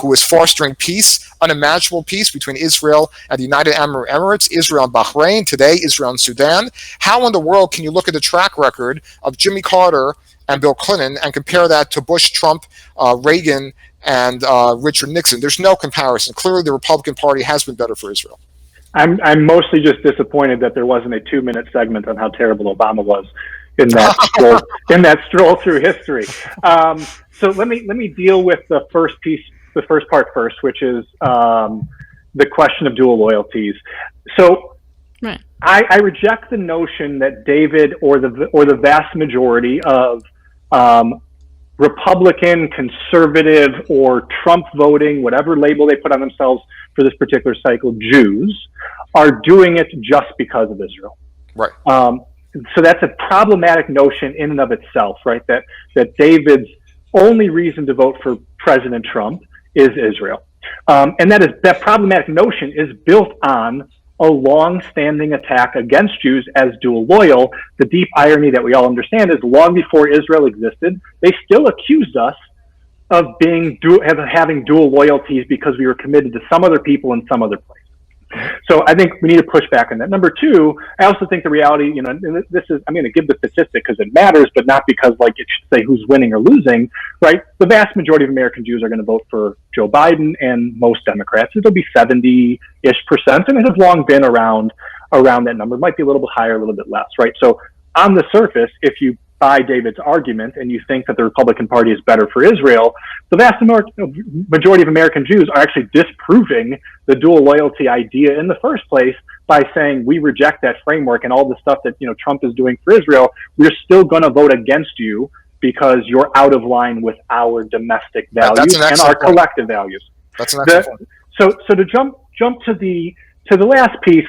who is fostering peace, unimaginable peace between Israel and the United Arab Emirates, Israel and Bahrain, today Israel and Sudan. How in the world can you look at the track record of Jimmy Carter and Bill Clinton and compare that to Bush, Trump, Reagan, and Richard Nixon? There's no comparison. Clearly, the Republican Party has been better for Israel. I'm mostly just disappointed that there wasn't a 2-minute segment on how terrible Obama was in that stroll through history. So let me deal with the first part first, which is the question of dual loyalties. So right. I reject the notion that David or the vast majority of Republican, conservative, or Trump voting, whatever label they put on themselves for this particular cycle, Jews are doing it just because of Israel. Right. So that's a problematic notion in and of itself, right? That David's only reason to vote for President Trump is Israel. And that problematic notion is built on a long-standing attack against Jews as dual loyal. The deep irony that we all understand is long before Israel existed, they still accused us of having dual loyalties because we were committed to some other people in some other place. So I think we need to push back on that. Number two, I also think the reality, and this is, I'm going to give the statistic because it matters, but not because it should say who's winning or losing, right? The vast majority of American Jews are going to vote for Joe Biden and most Democrats. It'll be 70-ish%, and it has long been around that number. It might be a little bit higher, a little bit less, right? So on the surface, if you buy David's argument and you think that the Republican Party is better for Israel, the vast majority of American Jews are actually disproving the dual loyalty idea in the first place by saying we reject that framework and all the stuff that Trump is doing for Israel. We're still going to vote against you because you're out of line with our domestic values and our collective values. That's an excellent point. So to jump to the last piece,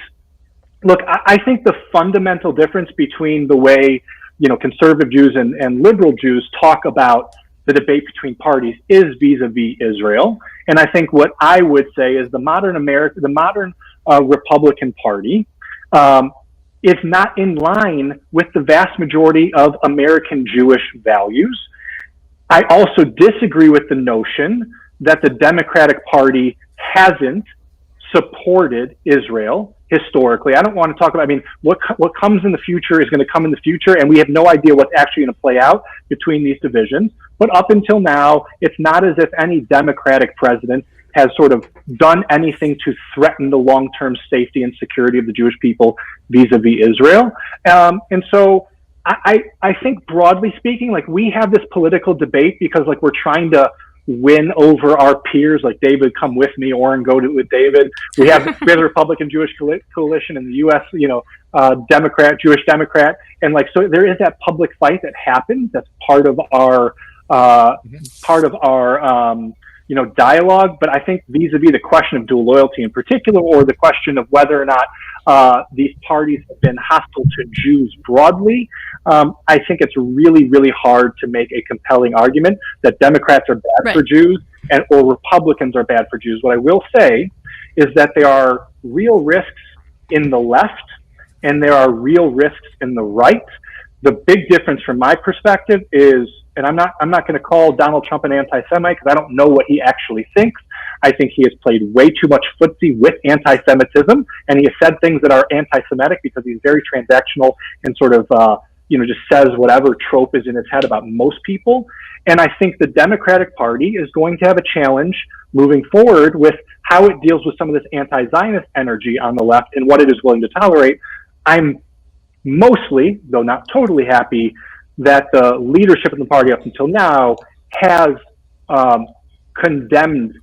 look, I think the fundamental difference between the way conservative Jews and liberal Jews talk about the debate between parties is vis-a-vis Israel. And I think what I would say is the modern Republican Party is not in line with the vast majority of American Jewish values. I also disagree with the notion that the Democratic Party hasn't supported Israel historically. I don't want to talk about, what comes in the future is going to come in the future, and we have no idea what's actually going to play out between these divisions. But up until now, it's not as if any Democratic president has sort of done anything to threaten the long-term safety and security of the Jewish people vis-a-vis Israel. And so I think broadly speaking, we have this political debate because we're trying to win over our peers, like David, come with me, Oren, go with David. We have the Republican Jewish coalition in the U.S., Jewish Democrat. And so there is that public fight that happens. That's part of our dialogue. But I think vis-a-vis the question of dual loyalty in particular, or the question of whether or not these parties have been hostile to Jews broadly, I think it's really, really hard to make a compelling argument that Democrats are bad for Jews or Republicans are bad for Jews. What I will say is that there are real risks in the left and there are real risks in the right. The big difference from my perspective is, and I'm not going to call Donald Trump an anti-Semite because I don't know what he actually thinks, I think he has played way too much footsie with anti-Semitism, and he has said things that are anti-Semitic because he's very transactional and sort of, just says whatever trope is in his head about most people. And I think the Democratic Party is going to have a challenge moving forward with how it deals with some of this anti-Zionist energy on the left and what it is willing to tolerate. I'm mostly, though not totally, happy that the leadership in the party up until now has condemned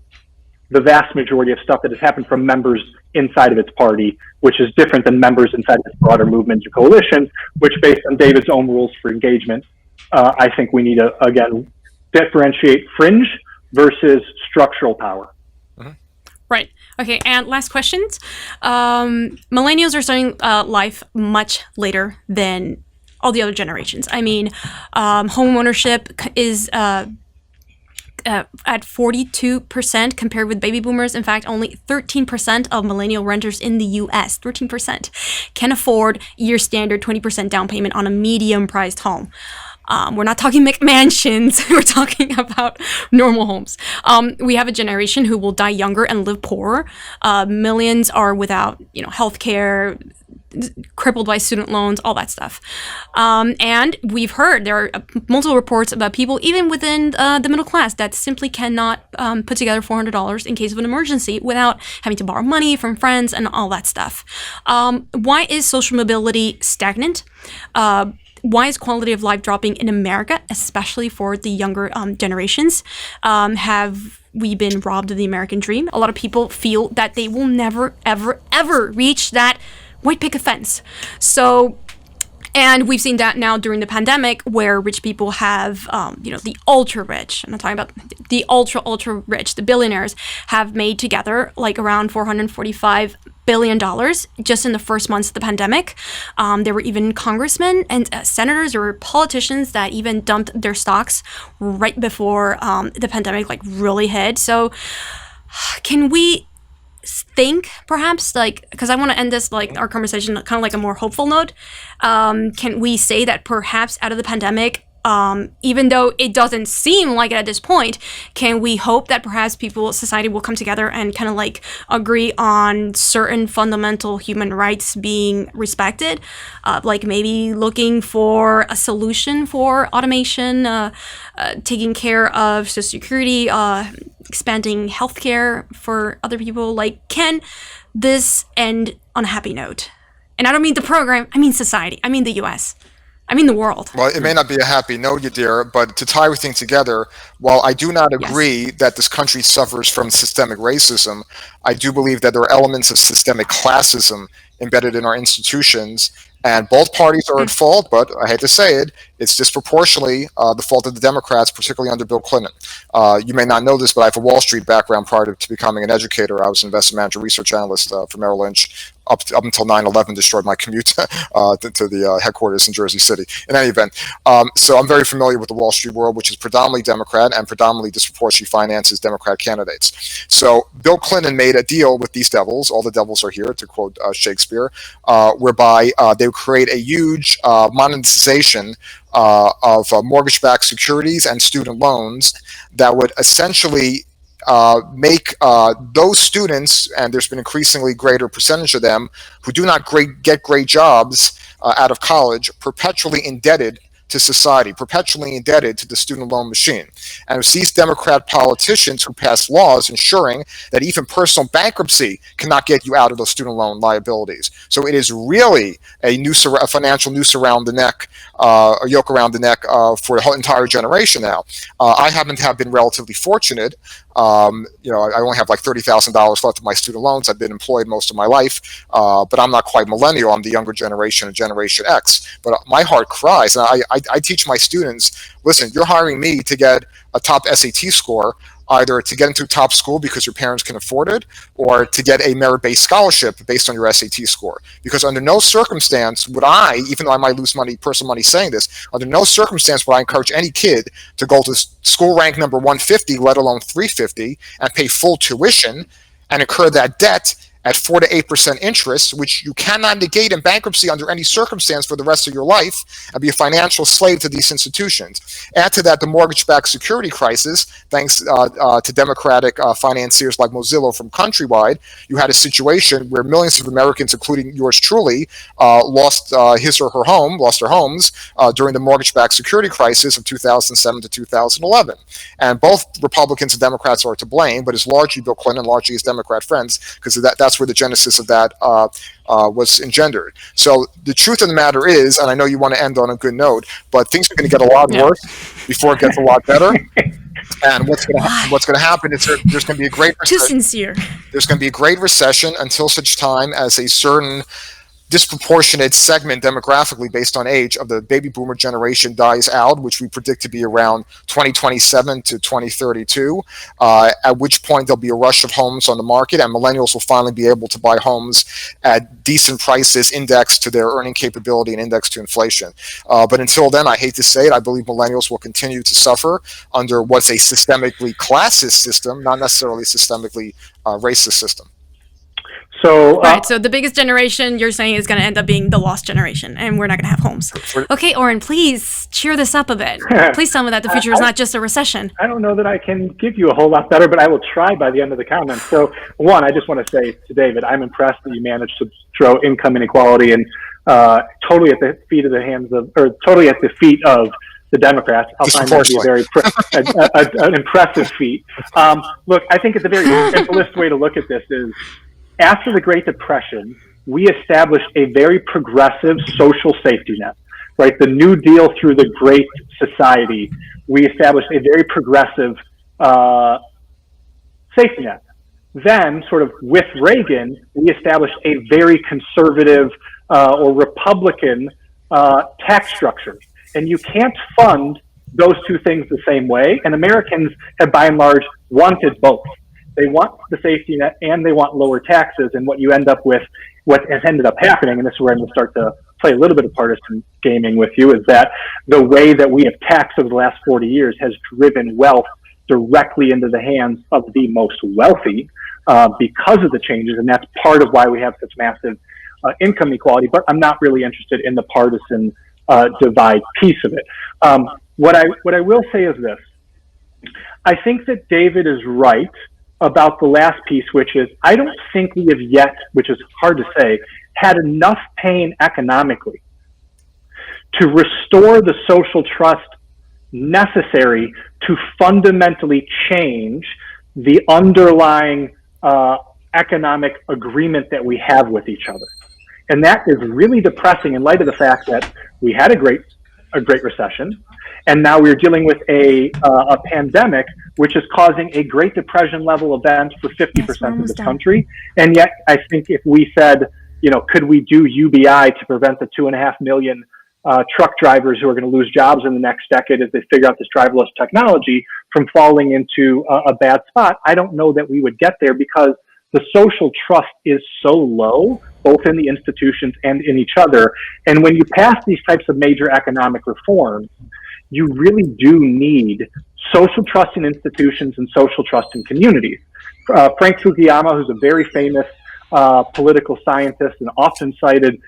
the vast majority of stuff that has happened from members inside of its party, which is different than members inside its broader movement or coalition, which, based on David's own rules for engagement, I think we need to, again, differentiate fringe versus structural power. Right. Okay. And last questions. Millennials are starting life much later than all the other generations. I mean, home ownership is at 42% compared with baby boomers. In fact, only 13% of millennial renters in the U.S., 13%, can afford your standard 20% down payment on a medium-priced home. We're not talking McMansions. We're talking about normal homes. We have a generation who will die younger and live poorer. Millions are without, health care, crippled by student loans, all that stuff. And we've heard there are multiple reports about people, even within the middle class, that simply cannot put together $400 in case of an emergency without having to borrow money from friends and all that stuff. Why is social mobility stagnant? Why is quality of life dropping in America, especially for the younger generations? Have we been robbed of the American dream? A lot of people feel that they will never, ever, ever reach that white picket fence. So, and we've seen that now during the pandemic, where rich people have, the ultra rich, I'm not talking about the ultra rich, the billionaires, have made together like around $445 billion just in the first months of the pandemic. There were even congressmen and senators or politicians that even dumped their stocks right before the pandemic really hit. So can we think perhaps, because I want to end this our conversation kind of like a more hopeful note, can we say that perhaps out of the pandemic, even though it doesn't seem like it at this point, can we hope that perhaps society will come together and kind of agree on certain fundamental human rights being respected, maybe looking for a solution for automation, taking care of Social Security, expanding healthcare for other people? Can this end on a happy note? And I don't mean the program, I mean society, I mean the US. I mean the world. Well, it may not be a happy note, Yadira, but to tie everything together, while I do not agree that this country suffers from systemic racism, I do believe that there are elements of systemic classism embedded in our institutions, and both parties are at fault, but I hate to say it, it's disproportionately the fault of the Democrats, particularly under Bill Clinton. You may not know this, but I have a Wall Street background prior to becoming an educator. I was an investment manager research analyst for Merrill Lynch up until 9/11 destroyed my commute to the headquarters in Jersey City. In any event, so I'm very familiar with the Wall Street world, which is predominantly Democrat and predominantly disproportionately finances Democrat candidates. So Bill Clinton made a deal with these devils, all the devils are here, to quote Shakespeare, whereby they would create a huge monetization of mortgage-backed securities and student loans that would essentially make those students, and there's been increasingly greater percentage of them, who do not get great jobs out of college, perpetually indebted to society, perpetually indebted to the student loan machine. And it's these Democrat politicians who pass laws ensuring that even personal bankruptcy cannot get you out of those student loan liabilities. So it is really a financial noose around the neck, a yoke around the neck for the whole entire generation now. I happen to have been relatively fortunate. I only have $30,000 left of my student loans. I've been employed most of my life, but I'm not quite millennial. I'm the younger generation, a Generation X. But my heart cries. And I teach my students, listen, you're hiring me to get a top SAT score, either to get into top school because your parents can afford it, or to get a merit-based scholarship based on your SAT score. Because under no circumstance would I, even though I might lose personal money saying this, under no circumstance would I encourage any kid to go to school rank number 150, let alone 350, and pay full tuition and incur that debt at 4 to 8% interest, which you cannot negate in bankruptcy under any circumstance for the rest of your life, and be a financial slave to these institutions. Add to that the mortgage-backed security crisis, thanks to Democratic financiers like Mozilla from Countrywide. You had a situation where millions of Americans, including yours truly, lost his or her home, lost their homes during the mortgage-backed security crisis of 2007 to 2011. And both Republicans and Democrats are to blame, but it's largely Bill Clinton, largely his Democrat friends, because that's where the genesis of that was engendered. So the truth of the matter is, and I know you want to end on a good note, but things are going to get a lot worse before it gets a lot better. And what's going to happen is there's going to be a great recession. Too sincere. There's going to be a great recession until such time as a certain disproportionate segment demographically based on age of the baby boomer generation dies out, which we predict to be around 2027 to 2032, at which point there'll be a rush of homes on the market, and millennials will finally be able to buy homes at decent prices indexed to their earning capability and indexed to inflation. But until then, I hate to say it, I believe millennials will continue to suffer under what's a systemically classist system, not necessarily a systemically racist system. So, right. So the biggest generation you're saying is going to end up being the lost generation, and we're not going to have homes. Okay, Oren, please cheer this up a bit. Please tell me that the future is not just a recession. I don't know that I can give you a whole lot better, but I will try by the end of the comments. So, one, I just want to say to David, I'm impressed that you managed to throw income inequality and totally at the feet of the Democrats. I'll find that to be a very an impressive feat. Look, I think the very simplest way to look at this is, after the Great Depression, we established a very progressive social safety net, right? The New Deal through the Great Society, we established a very progressive safety net. Then, sort of with Reagan, we established a very conservative or Republican tax structure. And you can't fund those two things the same way, and Americans have by and large wanted both. They want the safety net and they want lower taxes. And what you end up with, what has ended up happening, and this is where I'm going to start to play a little bit of partisan gaming with you, is that the way that we have taxed over the last 40 years has driven wealth directly into the hands of the most wealthy because of the changes. And that's part of why we have such massive income inequality. But I'm not really interested in the partisan divide piece of it. What I will say is this. I think that David is right about the last piece, which is, I don't think we have yet, which is hard to say, had enough pain economically to restore the social trust necessary to fundamentally change the underlying economic agreement that we have with each other. And that is really depressing in light of the fact that we had a great recession, and now we're dealing with a pandemic, which is causing a Great Depression level event for 50% of the country. And yet, I think if we said, could we do UBI to prevent the 2.5 million truck drivers who are going to lose jobs in the next decade as they figure out this driverless technology from falling into a bad spot, I don't know that we would get there, because the social trust is so low, both in the institutions and in each other. And when you pass these types of major economic reforms, you really do need social trust in institutions and social trust in communities. Frank Fukuyama, who's a very famous political scientist and often cited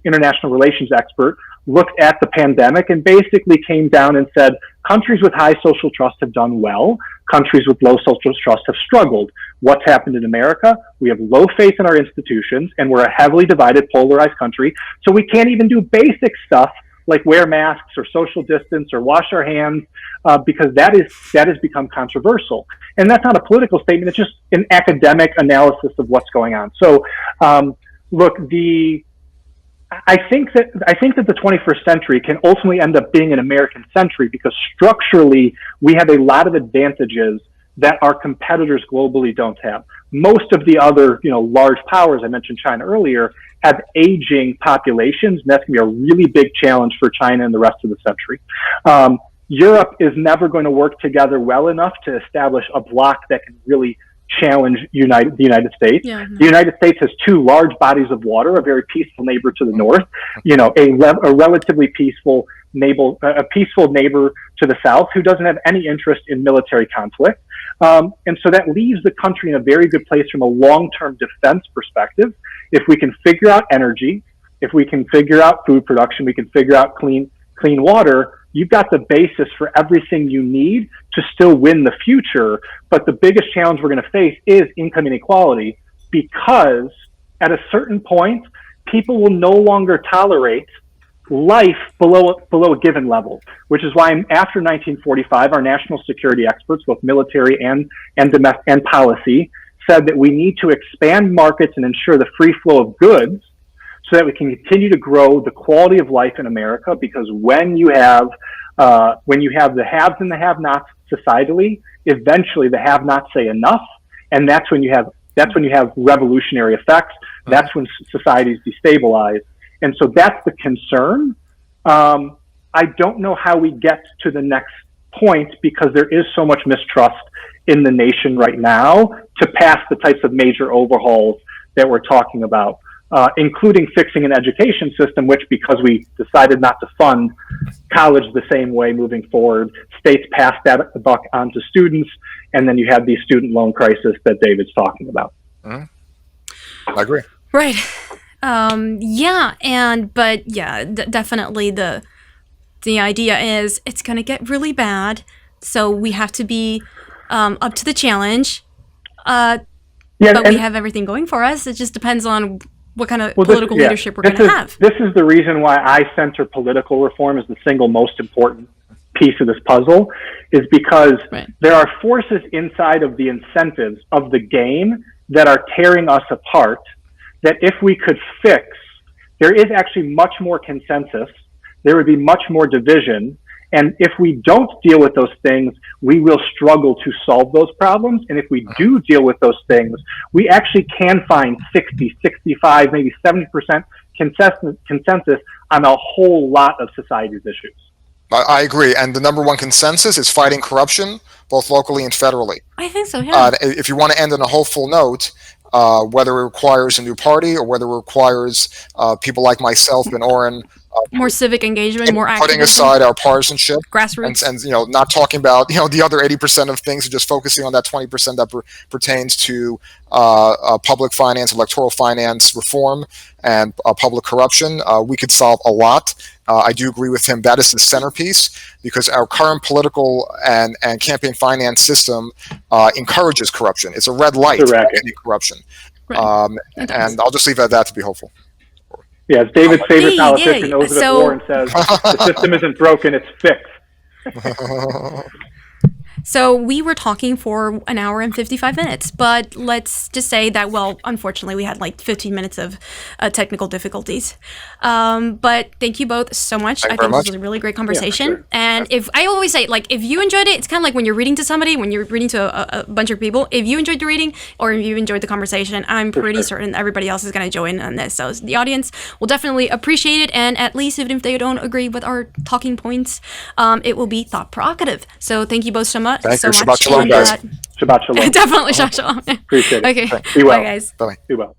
international relations expert, looked at the pandemic and basically came down and said, countries with high social trust have done well. Countries with low social trust have struggled. What's happened in America? We have low faith in our institutions, and we're a heavily divided, polarized country. So we can't even do basic stuff like wear masks or social distance or wash our hands, because that has become controversial. And that's not a political statement. It's just an academic analysis of what's going on. So, look, I think that the 21st century can ultimately end up being an American century, because structurally we have a lot of advantages that our competitors globally don't have. Most of the other, large powers, I mentioned China earlier, have aging populations, and that's going to be a really big challenge for China in the rest of the century. Europe is never going to work together well enough to establish a bloc that can really challenge the United States. Yeah. The United States has two large bodies of water, a very peaceful neighbor to the north, a relatively peaceful neighbor to the south who doesn't have any interest in military conflict. And so that leaves the country in a very good place from a long-term defense perspective. If we can figure out energy, if we can figure out food production, we can figure out clean water, you've got the basis for everything you need to still win the future. But the biggest challenge we're going to face is income inequality, because at a certain point, people will no longer tolerate life below a given level, which is why after 1945, our national security experts, both military and policy, said that we need to expand markets and ensure the free flow of goods so that we can continue to grow the quality of life in America. Because when you have the haves and the have-nots societally, eventually the have-nots say enough, and that's when you have revolutionary effects. That's when societies destabilize. And so that's the concern. I don't know how we get to the next point, because there is so much mistrust in the nation right now to pass the types of major overhauls that we're talking about, including fixing an education system, which, because we decided not to fund college the same way moving forward, states passed that buck on to students, and then you have the student loan crisis that David's talking about. Mm-hmm. I agree. Right. Definitely the idea is it's going to get really bad, so we have to be up to the challenge. But we have everything going for us. It just depends on what kind of political leadership we're going to have. This is the reason why I center political reform as the single most important piece of this puzzle, is because there are forces inside of the incentives of the game that are tearing us apart, that if we could fix, there is actually much more consensus, there would be much more division, and if we don't deal with those things, we will struggle to solve those problems. And if we do deal with those things, we actually can find 60, 65, maybe 70% consensus on a whole lot of society's issues. I agree. And the number one consensus is fighting corruption, both locally and federally. I think so, yeah. If you want to end on a hopeful note, whether it requires a new party or whether it requires people like myself and Oren more civic engagement, more activism, putting aside our partisanship, grassroots, and not talking about the other 80% of things, and just focusing on that 20% that pertains to public finance, electoral finance reform, and public corruption. We could solve a lot. I do agree with him. That is the centerpiece, because our current political and campaign finance system encourages corruption. It's a red light for any corruption. Right. And I'll just leave it at that to be hopeful. Yeah, as David's favorite politician, Elizabeth Warren says, the system isn't broken, it's fixed. So we were talking for an hour and 55 minutes, but let's just say that, well, unfortunately, we had like 15 minutes of technical difficulties. But thank you both so much. I think this was a really great conversation. Yeah, sure. And if I always say, like, if you enjoyed it, it's kind of like when you're reading to somebody, when you're reading to a bunch of people, if you enjoyed the reading or if you enjoyed the conversation, I'm pretty certain everybody else is going to join on this. So the audience will definitely appreciate it. And at least even if they don't agree with our talking points, it will be thought provocative. So thank you both so much. Thank you. Shabbat shalom, guys. Shabbat shalom. Definitely Shabbat shalom. Appreciate it. Okay. Be well. Bye, guys. Bye. Be well.